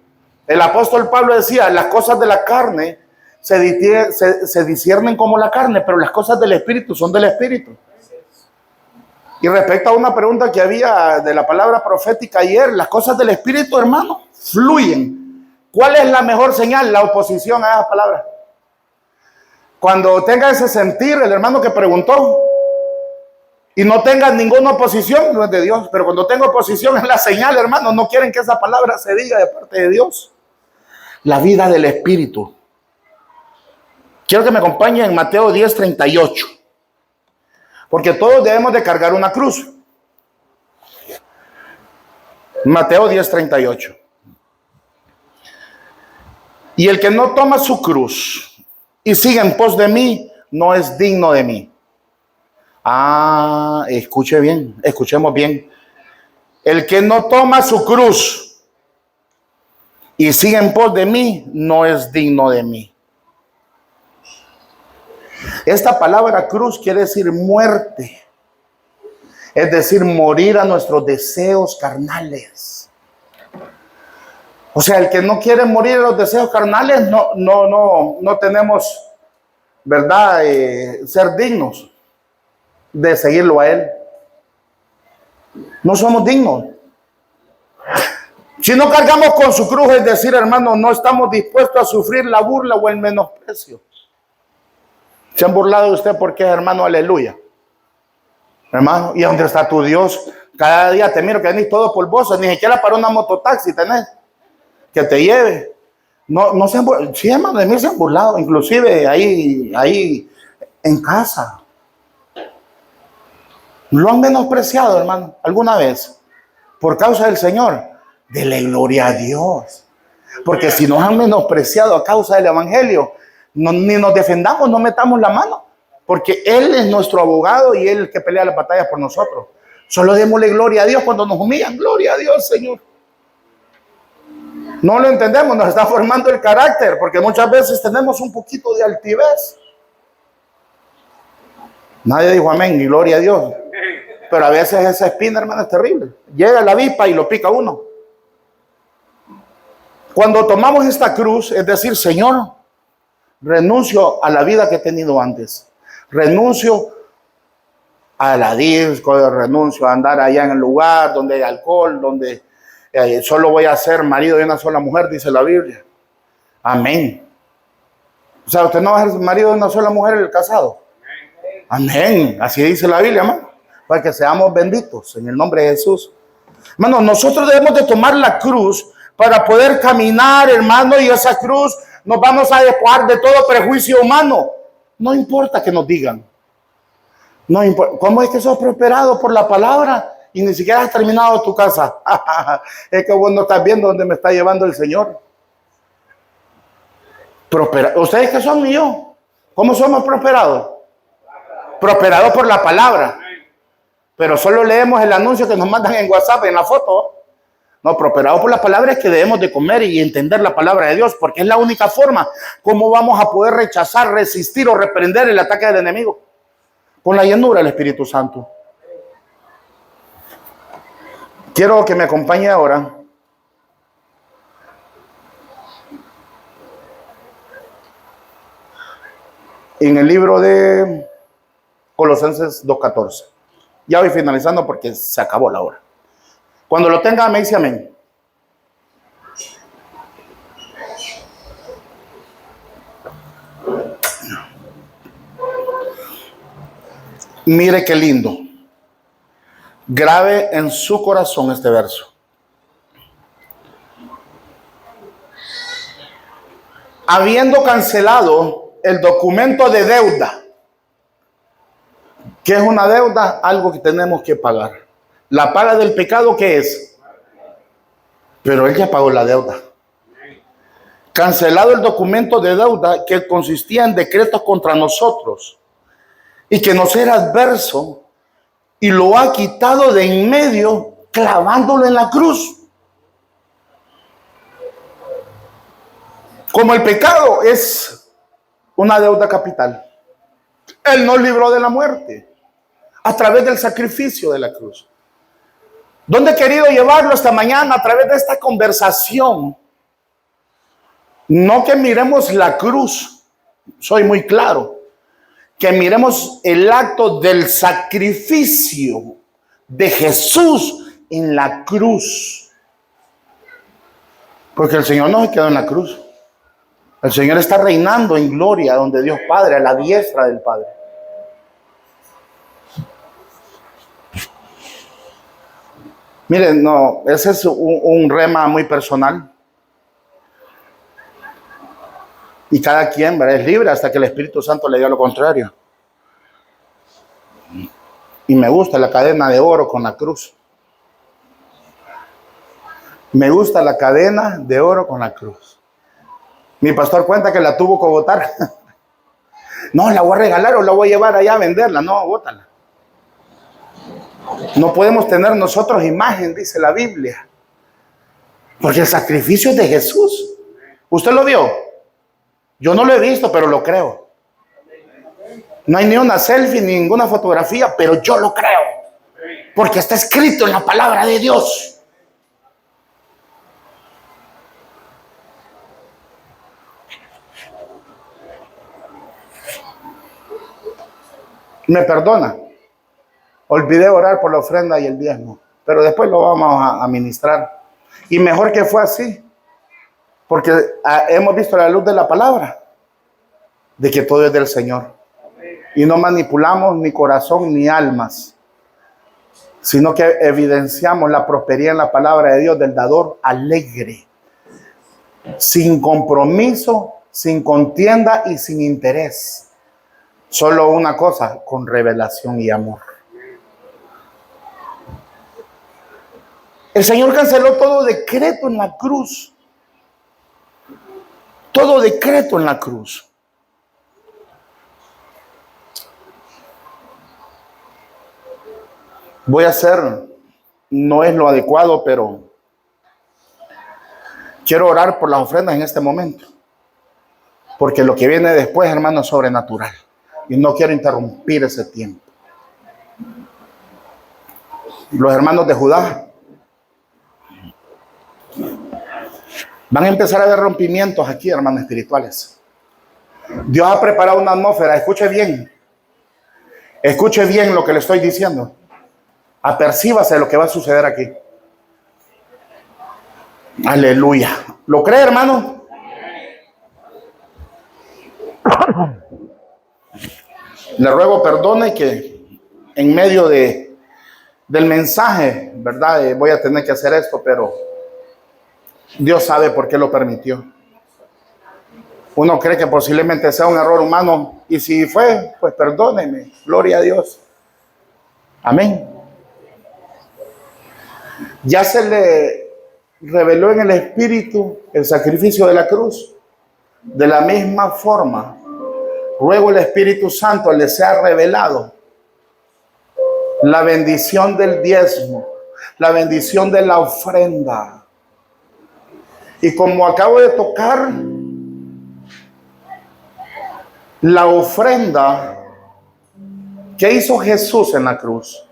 El apóstol Pablo decía, las cosas de la carne se disciernen como la carne, pero las cosas del Espíritu son del Espíritu. Y respecto a una pregunta que había de la palabra profética ayer, las cosas del Espíritu, hermano, fluyen. ¿Cuál es la mejor señal? La oposición a esa palabra. Cuando tenga ese sentir, el hermano que preguntó, y no tenga ninguna oposición, no es de Dios. Pero cuando tenga oposición es la señal, hermano. No quieren que esa palabra se diga de parte de Dios. La vida del Espíritu. Quiero que me acompañen en Mateo 10:38. Porque todos debemos de cargar una cruz. Mateo 10:38. Y el que no toma su cruz y sigue en pos de mí, no es digno de mí. Escuchemos bien. El que no toma su cruz y sigue en pos de mí, no es digno de mí. Esta palabra cruz quiere decir muerte. Es decir, morir a nuestros deseos carnales. O sea, el que no quiere morir a los deseos carnales, no tenemos, ¿verdad? Ser dignos de seguirlo a él. No somos dignos. Si no cargamos con su cruz, es decir, hermano, no estamos dispuestos a sufrir la burla o el menosprecio. ¿Se han burlado de usted porque es hermano? Aleluya. Hermano, ¿y dónde está tu Dios? Cada día te miro que venís todo polvoso, ni siquiera para una mototaxi tenés que te lleve. No se han burlado. Sí, hermano, de mí se han burlado, inclusive ahí en casa. ¿Lo han menospreciado, hermano, alguna vez? Por causa del Señor. Dele gloria a Dios. Porque si nos han menospreciado a causa del Evangelio, ni nos defendamos, no metamos la mano. Porque Él es nuestro abogado y Él es el que pelea las batallas por nosotros. Solo démosle gloria a Dios cuando nos humillan. Gloria a Dios, Señor. No lo entendemos, nos está formando el carácter, porque muchas veces tenemos un poquito de altivez. Nadie dijo amén y gloria a Dios. Pero a veces esa espina, hermano, es terrible. Llega la avispa y lo pica uno. Cuando tomamos esta cruz, es decir, Señor, renuncio a la vida que he tenido antes. Renuncio a la disco, renuncio a andar allá en el lugar donde hay alcohol, donde solo voy a ser marido de una sola mujer, dice la Biblia. Amén. O sea, usted no va a ser marido de una sola mujer el casado. Amén. Así dice la Biblia, hermano. Para que seamos benditos en el nombre de Jesús. Hermano, nosotros debemos de tomar la cruz para poder caminar, hermano, y esa cruz nos vamos a despojar de todo prejuicio humano. No importa que nos digan. No importa. ¿Cómo es que sos prosperado por la palabra y ni siquiera has terminado tu casa? Es que vos no estás viendo dónde me está llevando el Señor. ¿Ustedes qué son y yo? ¿Cómo somos prosperados? Prosperados por la palabra. Pero solo leemos el anuncio que nos mandan en WhatsApp, en la foto. No, prosperados por la palabra es que debemos de comer y entender la palabra de Dios, porque es la única forma como vamos a poder rechazar, resistir o reprender el ataque del enemigo. Con la llenura del Espíritu Santo. Quiero que me acompañe ahora en el libro de Colosenses 2:14. Ya voy finalizando porque se acabó la hora. Cuando lo tenga, me dice amén. Mire qué lindo. Grabe en su corazón este verso. Habiendo cancelado el documento de deuda. ¿Qué es una deuda? Algo que tenemos que pagar. La paga del pecado, ¿qué es? Pero él ya pagó la deuda. Cancelado el documento de deuda que consistía en decretos contra nosotros y que nos era adverso, y lo ha quitado de en medio, clavándolo en la cruz. Como el pecado es una deuda capital, Él nos libró de la muerte a través del sacrificio de la cruz. ¿Dónde he querido llevarlo esta mañana? A través de esta conversación. No que miremos la cruz, soy muy claro, que miremos el acto del sacrificio de Jesús en la cruz. Porque el Señor no se quedó en la cruz. El Señor está reinando en gloria donde Dios Padre, a la diestra del Padre. Miren, no, ese es un rema muy personal. Y cada quien, ¿verdad?, es libre hasta que el Espíritu Santo le diga lo contrario. Y me gusta la cadena de oro con la cruz. Me gusta la cadena de oro con la cruz. Mi pastor cuenta que la tuvo que botar. No, la voy a regalar o la voy a llevar allá a venderla. No, bótala. No podemos tener nosotros imagen, dice la Biblia. Porque el sacrificio es de Jesús. ¿Usted lo vio? Yo no lo he visto, pero lo creo. No hay ni una selfie, ni ninguna fotografía, pero yo lo creo. Porque está escrito en la palabra de Dios. Me perdona. Olvidé orar por la ofrenda y el diezmo, pero después lo vamos a ministrar. Y mejor que fue así. Porque hemos visto la luz de la palabra, de que todo es del Señor. Y no manipulamos ni corazón ni almas, sino que evidenciamos la prosperidad en la palabra de Dios del dador alegre, sin compromiso, sin contienda y sin interés. Solo una cosa, con revelación y amor. El Señor canceló todo decreto en la cruz. Todo decreto en la cruz. Voy a hacer, no es lo adecuado, pero quiero orar por las ofrendas en este momento. Porque lo que viene después, hermano, es sobrenatural. Y no quiero interrumpir ese tiempo. Los hermanos de Judá van a empezar a haber rompimientos aquí, hermanos espirituales. Dios ha preparado una atmósfera, escuche bien, Escuche bien lo que le estoy diciendo. Apercíbase de lo que va a suceder aquí. Aleluya. ¿Lo cree, hermano? Le ruego perdone que en medio del mensaje, ¿verdad? Voy a tener que hacer esto, pero Dios sabe por qué lo permitió. Uno cree que posiblemente sea un error humano, y si fue, pues perdóneme. Gloria a Dios. Amén. Ya se le reveló en el Espíritu el sacrificio de la cruz. De la misma forma, ruego el Espíritu Santo le sea revelado la bendición del diezmo, la bendición de la ofrenda. Y como acabo de tocar, la ofrenda, ¿qué hizo Jesús en la cruz?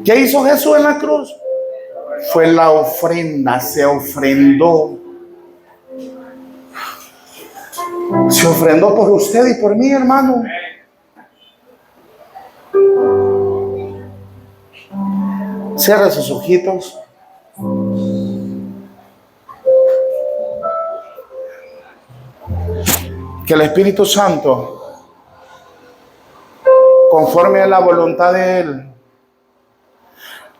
¿Qué hizo Jesús en la cruz? Fue la ofrenda, se ofrendó. Se ofrendó por usted y por mí, hermano. Cierre sus ojitos. Que el Espíritu Santo, conforme a la voluntad de Él,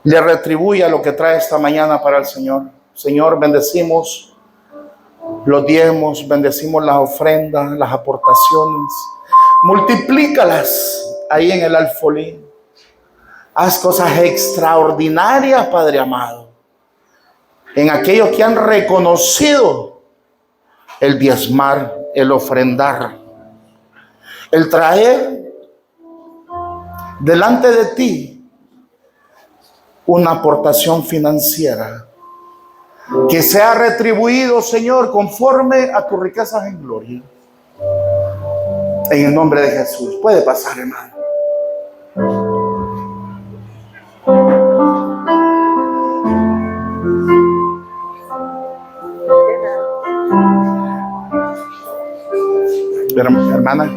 le retribuya lo que trae esta mañana para el Señor. Señor, bendecimos los diezmos, bendecimos las ofrendas, las aportaciones. Multiplícalas ahí en el alfolí. Haz cosas extraordinarias, Padre amado, en aquellos que han reconocido el diezmar, el ofrendar, el traer delante de ti una aportación financiera que sea retribuido, Señor, conforme a tus riquezas en gloria. En el nombre de Jesús. Puede pasar, hermano. Hermana,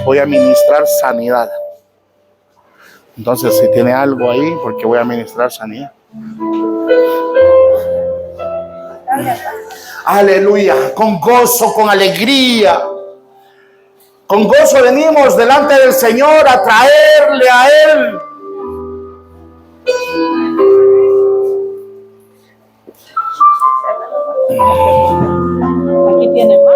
voy a ministrar sanidad. Entonces, si tiene algo ahí, porque voy a ministrar sanidad. Aleluya, con gozo, con alegría. Con gozo venimos delante del Señor a traerle a Él
aquí tiene más.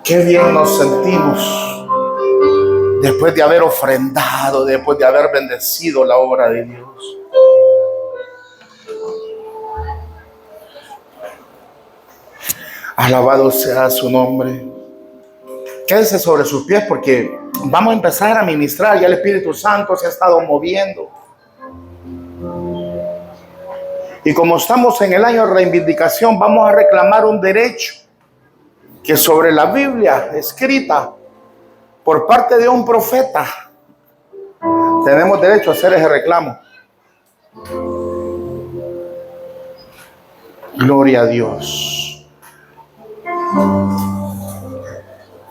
Qué bien nos sentimos después de haber ofrendado, después de haber bendecido la obra de Dios. Alabado sea su nombre. Quédese sobre sus pies porque vamos a empezar a ministrar. Ya el Espíritu Santo se ha estado moviendo. Y como estamos en el año de reivindicación, vamos a reclamar un derecho que sobre la Biblia escrita por parte de un profeta tenemos derecho a hacer ese reclamo. Gloria a Dios.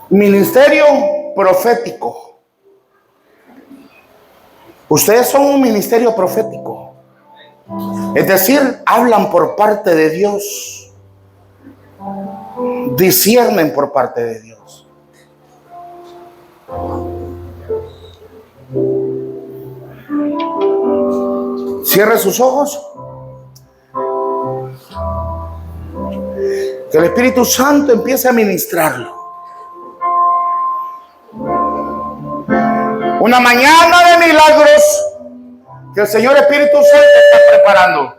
Ministerio profético. Ustedes son un ministerio profético. Es decir, hablan por parte de Dios. Disciernen por parte de Dios. Cierre sus ojos. Que el Espíritu Santo empiece a ministrarlo. Una mañana de milagros que el Señor Espíritu Santo está preparando.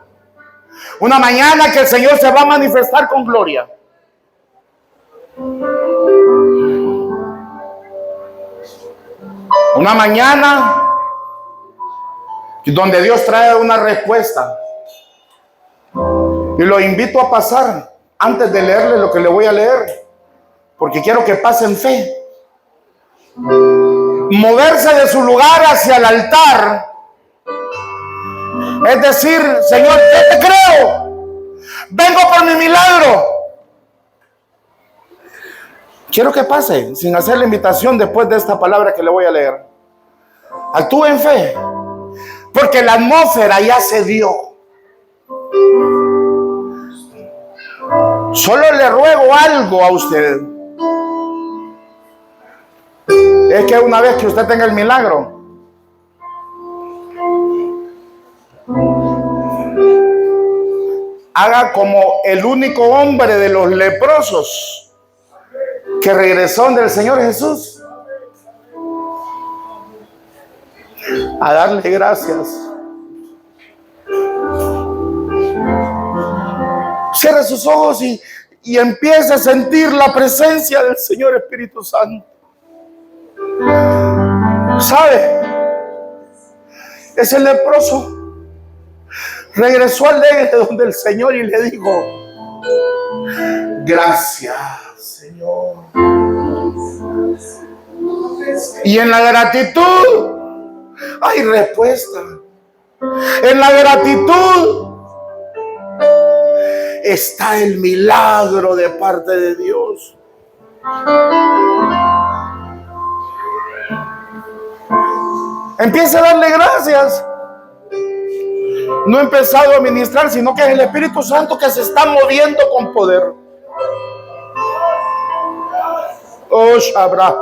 Una mañana que el Señor se va a manifestar con gloria. Una mañana donde Dios trae una respuesta. Y lo invito a pasar antes de leerle lo que le voy a leer, porque quiero que pase en fe. Moverse de su lugar hacia el altar es decir: Señor, yo te creo, vengo por mi milagro. Quiero que pase sin hacer la invitación después de esta palabra que le voy a leer. Actúe en fe, porque la atmósfera ya se dio. Solo le ruego algo a usted. Es que una vez que usted tenga el milagro, haga como el único hombre de los leprosos que regresó del Señor Jesús, a darle gracias. Cierre sus ojos y empiece a sentir la presencia del Señor Espíritu Santo. ¿Sabe? Ese leproso regresó alegre donde el Señor y le dijo: gracias, Señor. Y en la gratitud hay respuesta. En la gratitud está el milagro de parte de Dios. Empiece a darle gracias. No he empezado a ministrar, sino que es el Espíritu Santo que se está moviendo con poder. Oh, Shabra.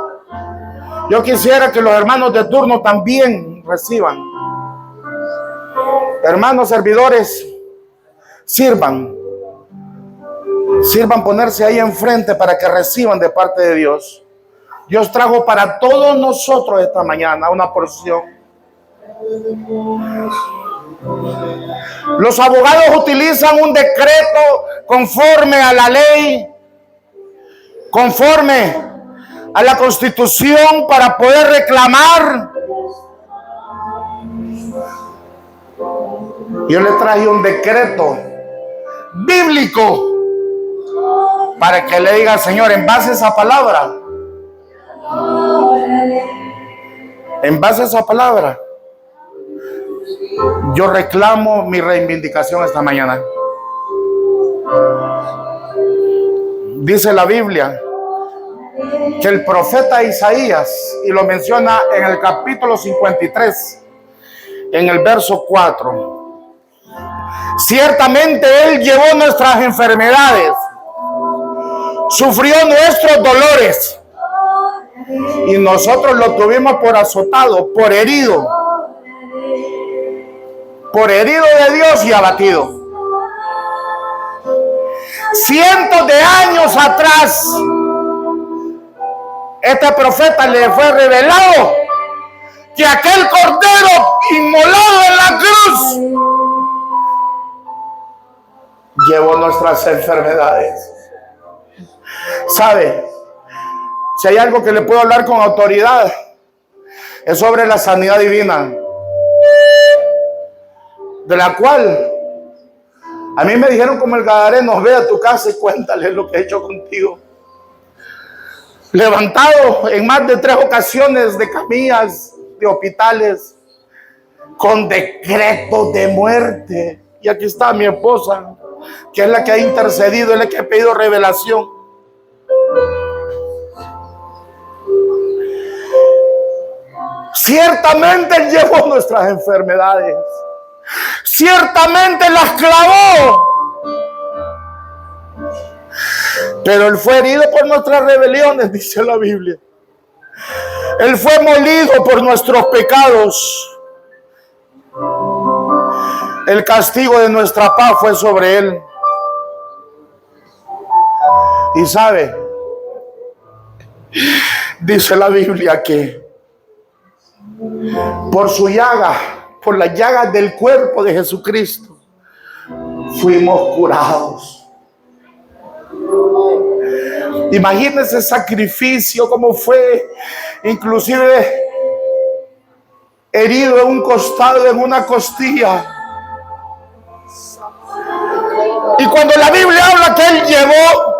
Yo quisiera que los hermanos de turno también reciban. Hermanos servidores, sirvan ponerse ahí enfrente para que reciban de parte de Dios. Dios trajo para todos nosotros esta mañana una porción. Los abogados utilizan un decreto conforme a la ley, conforme a la Constitución, para poder reclamar. Yo le traje un decreto bíblico para que le diga: Señor, en base a esa palabra, yo reclamo mi reivindicación esta mañana. Dice la Biblia que el profeta Isaías, y lo menciona en el capítulo 53, en el verso 4, ciertamente Él llevó nuestras enfermedades, sufrió nuestros dolores, y nosotros lo tuvimos por azotado, por herido de Dios y abatido. Cientos de años atrás, este profeta le fue revelado que aquel cordero inmolado en la cruz llevó nuestras enfermedades. ¿Sabe? Si hay algo que le puedo hablar con autoridad, es sobre la sanidad divina, de la cual a mí me dijeron como el gadareno: ve a tu casa y cuéntale lo que he hecho contigo. Levantado en más de 3 ocasiones de camillas, de hospitales, con decretos de muerte. Y aquí está mi esposa, que es la que ha intercedido, es la que ha pedido revelación. Ciertamente Él llevó nuestras enfermedades, ciertamente las clavó, pero Él fue herido por nuestras rebeliones, dice la Biblia. Él fue molido por nuestros pecados. El castigo de nuestra paz fue sobre Él. Y sabe, dice la Biblia que por su llaga, por las llagas del cuerpo de Jesucristo, fuimos curados. Imagínense el sacrificio, cómo fue, inclusive herido en un costado, en una costilla. Y cuando la Biblia habla que Él llevó,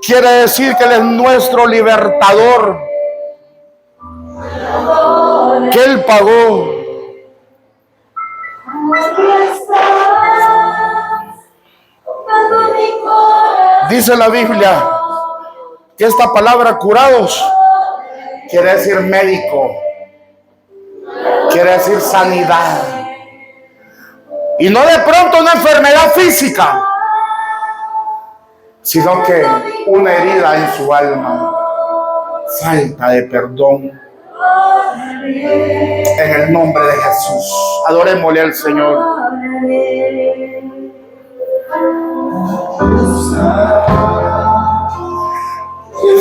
quiere decir que Él es nuestro libertador, que Él pagó. Dice la Biblia que esta palabra curados quiere decir médico, quiere decir sanidad. Y no de pronto una enfermedad física, sino que una herida en su alma, falta de perdón. En el nombre de Jesús, adorémosle al Señor.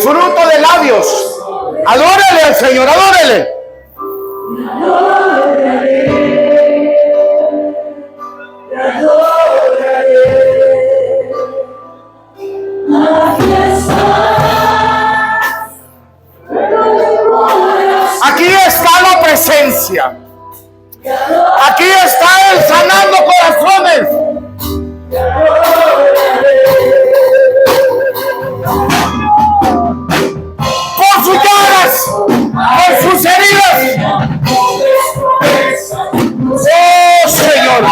Fruto de labios, adórele al Señor, adórele. Aquí está la presencia. Aquí está Él sanando corazones. Por sus llagas, por sus heridas. Oh Señor.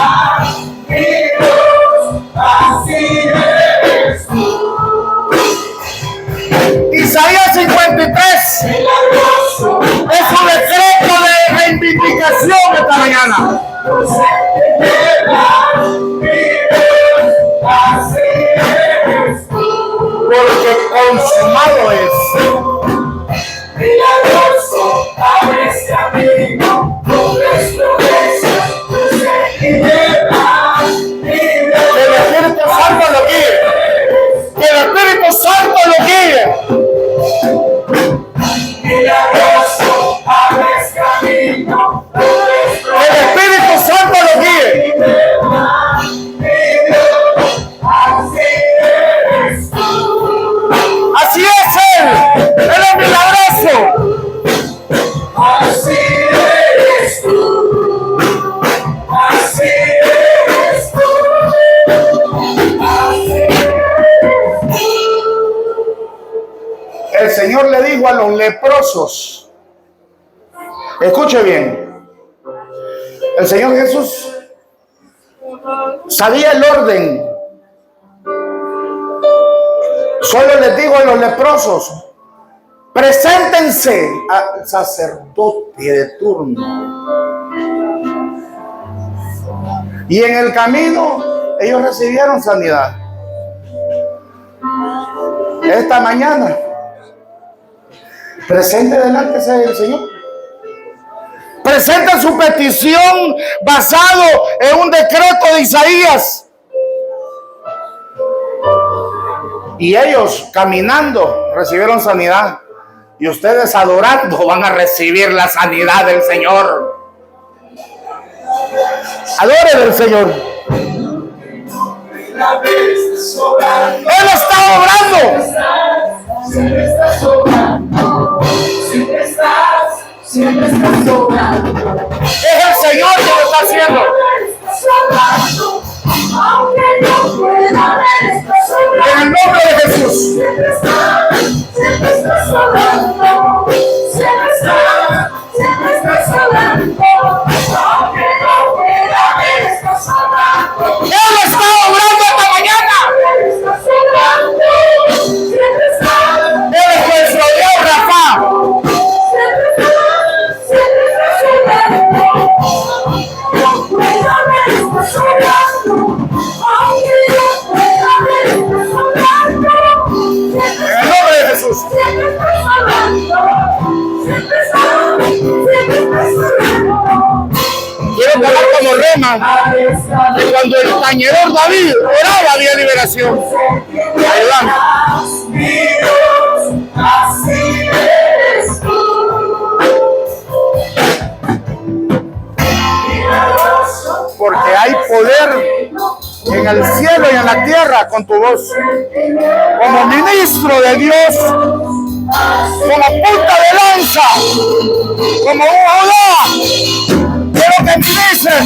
Isaías 53 es un decreto de reivindicación esta mañana. Porque consumado es. Que el Espíritu Santo lo guíe. Que el Espíritu Santo lo guíe. Que el Espíritu Santo lo guíe. Así es Él. Él es milagroso. Así eres tú. Así eres tú. Así eres tú. El Señor le dijo a los leprosos, escuche bien, el Señor Jesús sabía el orden. Solo les digo a los leprosos, preséntense al sacerdote de turno. Y en el camino ellos recibieron sanidad. Esta mañana, presente delante del Señor. Presenta su petición basado en un decreto de Isaías. Y ellos caminando recibieron sanidad. Y ustedes adorando van a recibir la sanidad del Señor. Adoren al Señor. Él está obrando. Siempre estás obrando. Siempre estás obrando. Es el Señor que lo está haciendo. Aunque no pueda ver, en el nombre de Jesús. Siempre estás obrando. Siempre estás obrando. Aunque no pueda ver, estás obrando. Él está obrando esta mañana. Estás obrando. Siempre estás. Él es nuestro Dios, Rafa. Siempre estás obrando. No pueda ver, estás obrando. Aunque no pueda ver, estás obrando. En el nombre de Jesús. Siempre estás obrando. Quiero hablar como Rema, que cuando el tañedor David oraba había liberación. Ayúdame. Porque hay poder en el cielo y en la tierra con tu voz. Como ministro de Dios, como punta de lanza, como un Judá. Quiero que me dices,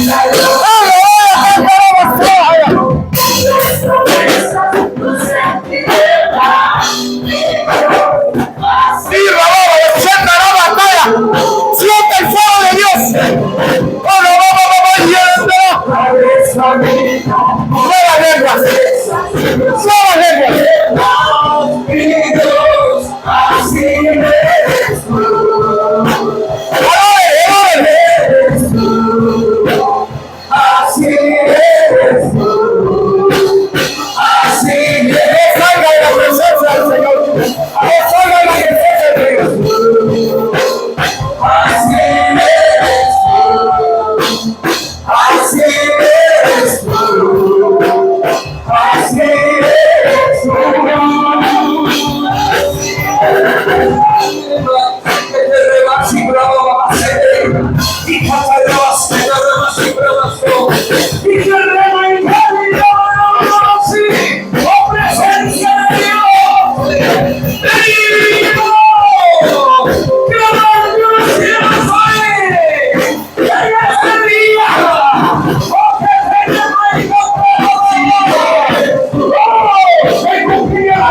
Y que rema y cálido, sí, oh presencia de Dios, clamando los cielos hoy, en este día, oh que rema y se cumplía la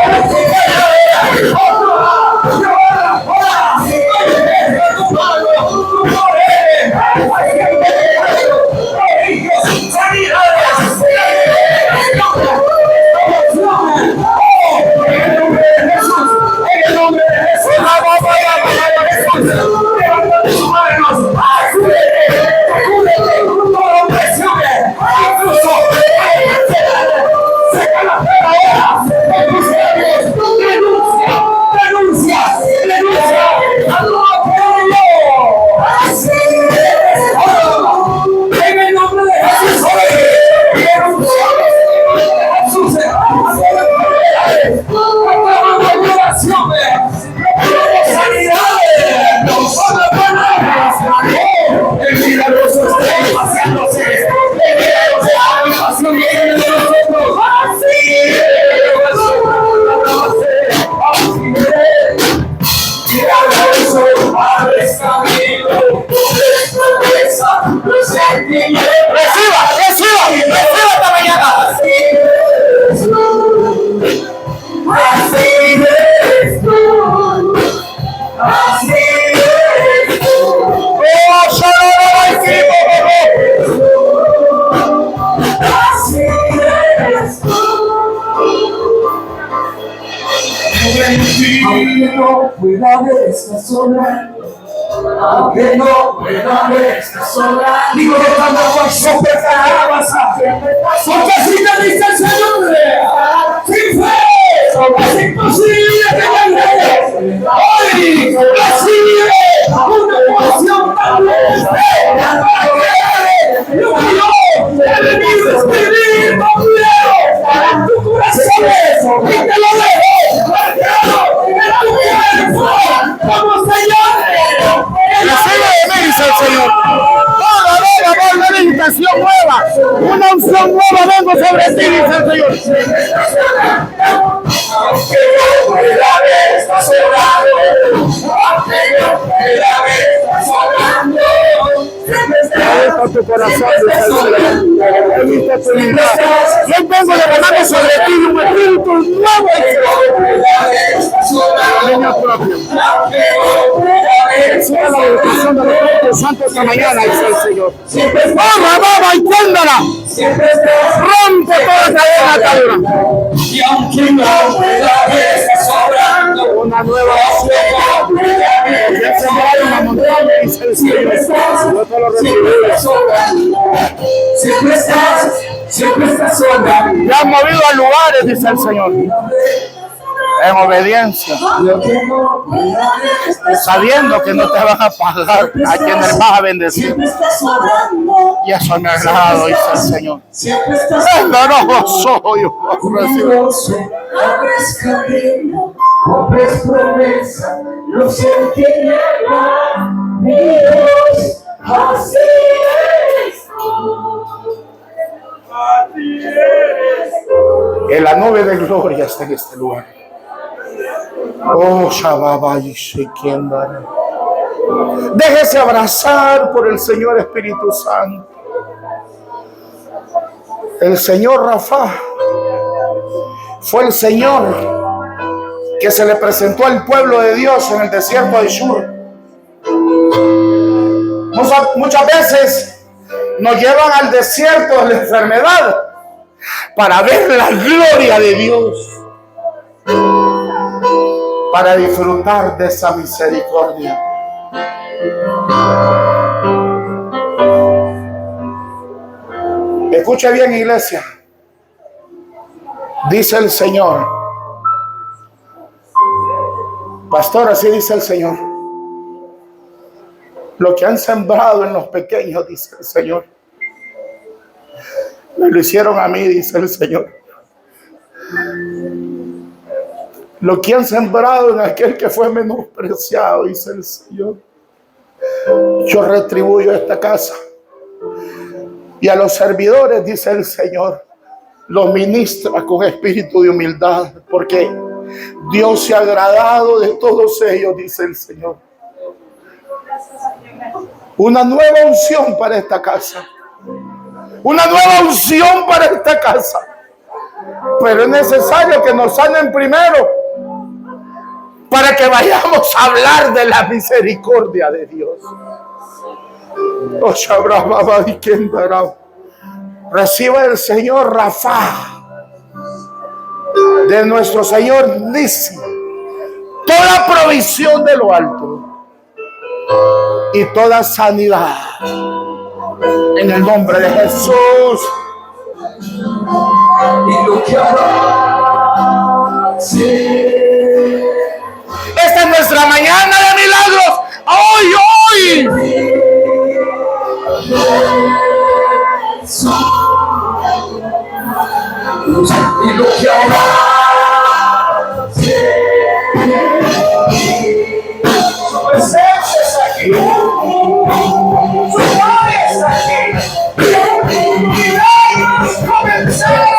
aunque no pueda ver esta sola, digo que cuando voy siempre estará pasando, porque si te dice el Señor, sin fe es imposible que me creas. Hoy recibe una porción tan grande para que lo que yo he venido a escribir con miedo en tu corazón y te lo dejo marcado en tu cuerpo como señal.
Recibe de mí, dice el Señor. Una meditación nueva, una unción nueva vengo sobre ti, dice el Señor.
Aunque no pueda ver, está sobrando. Aunque no pueda ver, está sobrando.
Abierta tu corazón, dice el Señor. Evita tu humildad. Yo vengo derramando sobre ti un espíritu nuevo. Niño propio. Recibe la bendición del Espíritu Santo esta mañana, dice el Señor. ¡Corra, baba y cuéndala! ¡Rompe toda cadena atadura!
Y aunque no pueda ver, está sobrando.
Una nueva acción. Ya se mueve una montaña, dice el Señor. Yo te lo retribuyo.
Siempre estás sobrando.
Ya han movido a lugares, dice el Señor. En obediencia, sabiendo que no te van a pagar, a quienes vas a bendecir. Y eso me ha agradado, dice el Señor. No soy
Abres camino, abres promesa, lo sentiré, mi Dios, así eres tú. Así eres tú.
que la nube de gloria está en este lugar. Oh, Shababa y Shekienda. Déjese abrazar por el Señor Espíritu Santo. El Señor Rafa fue el Señor que se le presentó al pueblo de Dios en el desierto de Shur. Muchas veces nos llevan al desierto de la enfermedad para ver la gloria de Dios, para disfrutar de esa misericordia. Escuche bien, iglesia. Dice el Señor, pastor, así dice el Señor: lo que han sembrado en los pequeños, dice el Señor, me lo hicieron a mí, dice el Señor. Lo que han sembrado en aquel que fue menospreciado, dice el Señor, yo retribuyo a esta casa Y a los servidores, dice el Señor, los ministra con espíritu de humildad, porque Dios se ha agradado de todos ellos, dice el Señor. Una nueva unción para esta casa. Una nueva unción para esta casa. Pero es necesario que nos sanen primero para que vayamos a hablar de la misericordia de Dios. Reciba el Señor Rafa de nuestro Señor Nisi toda provisión de lo alto y toda sanidad en el nombre de Jesús. Esta es nuestra mañana de milagros. Hoy.
Y lo que ahora su presencia está aquí, su gloria está aquí, y vamos a comenzar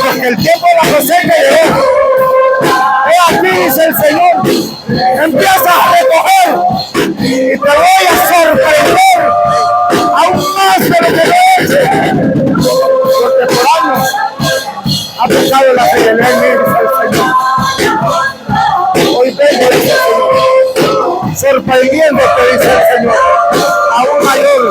porque el tiempo de la cosecha llegó. He aquí, dice el Señor, empieza a recoger y te voy a sorprender aún más de lo que lo he hecho, porque por años ha pecado la fidelidad en mí, dice el Señor. Hoy vengo, dice el Señor, sorprendiéndote, dice el Señor, aún mayor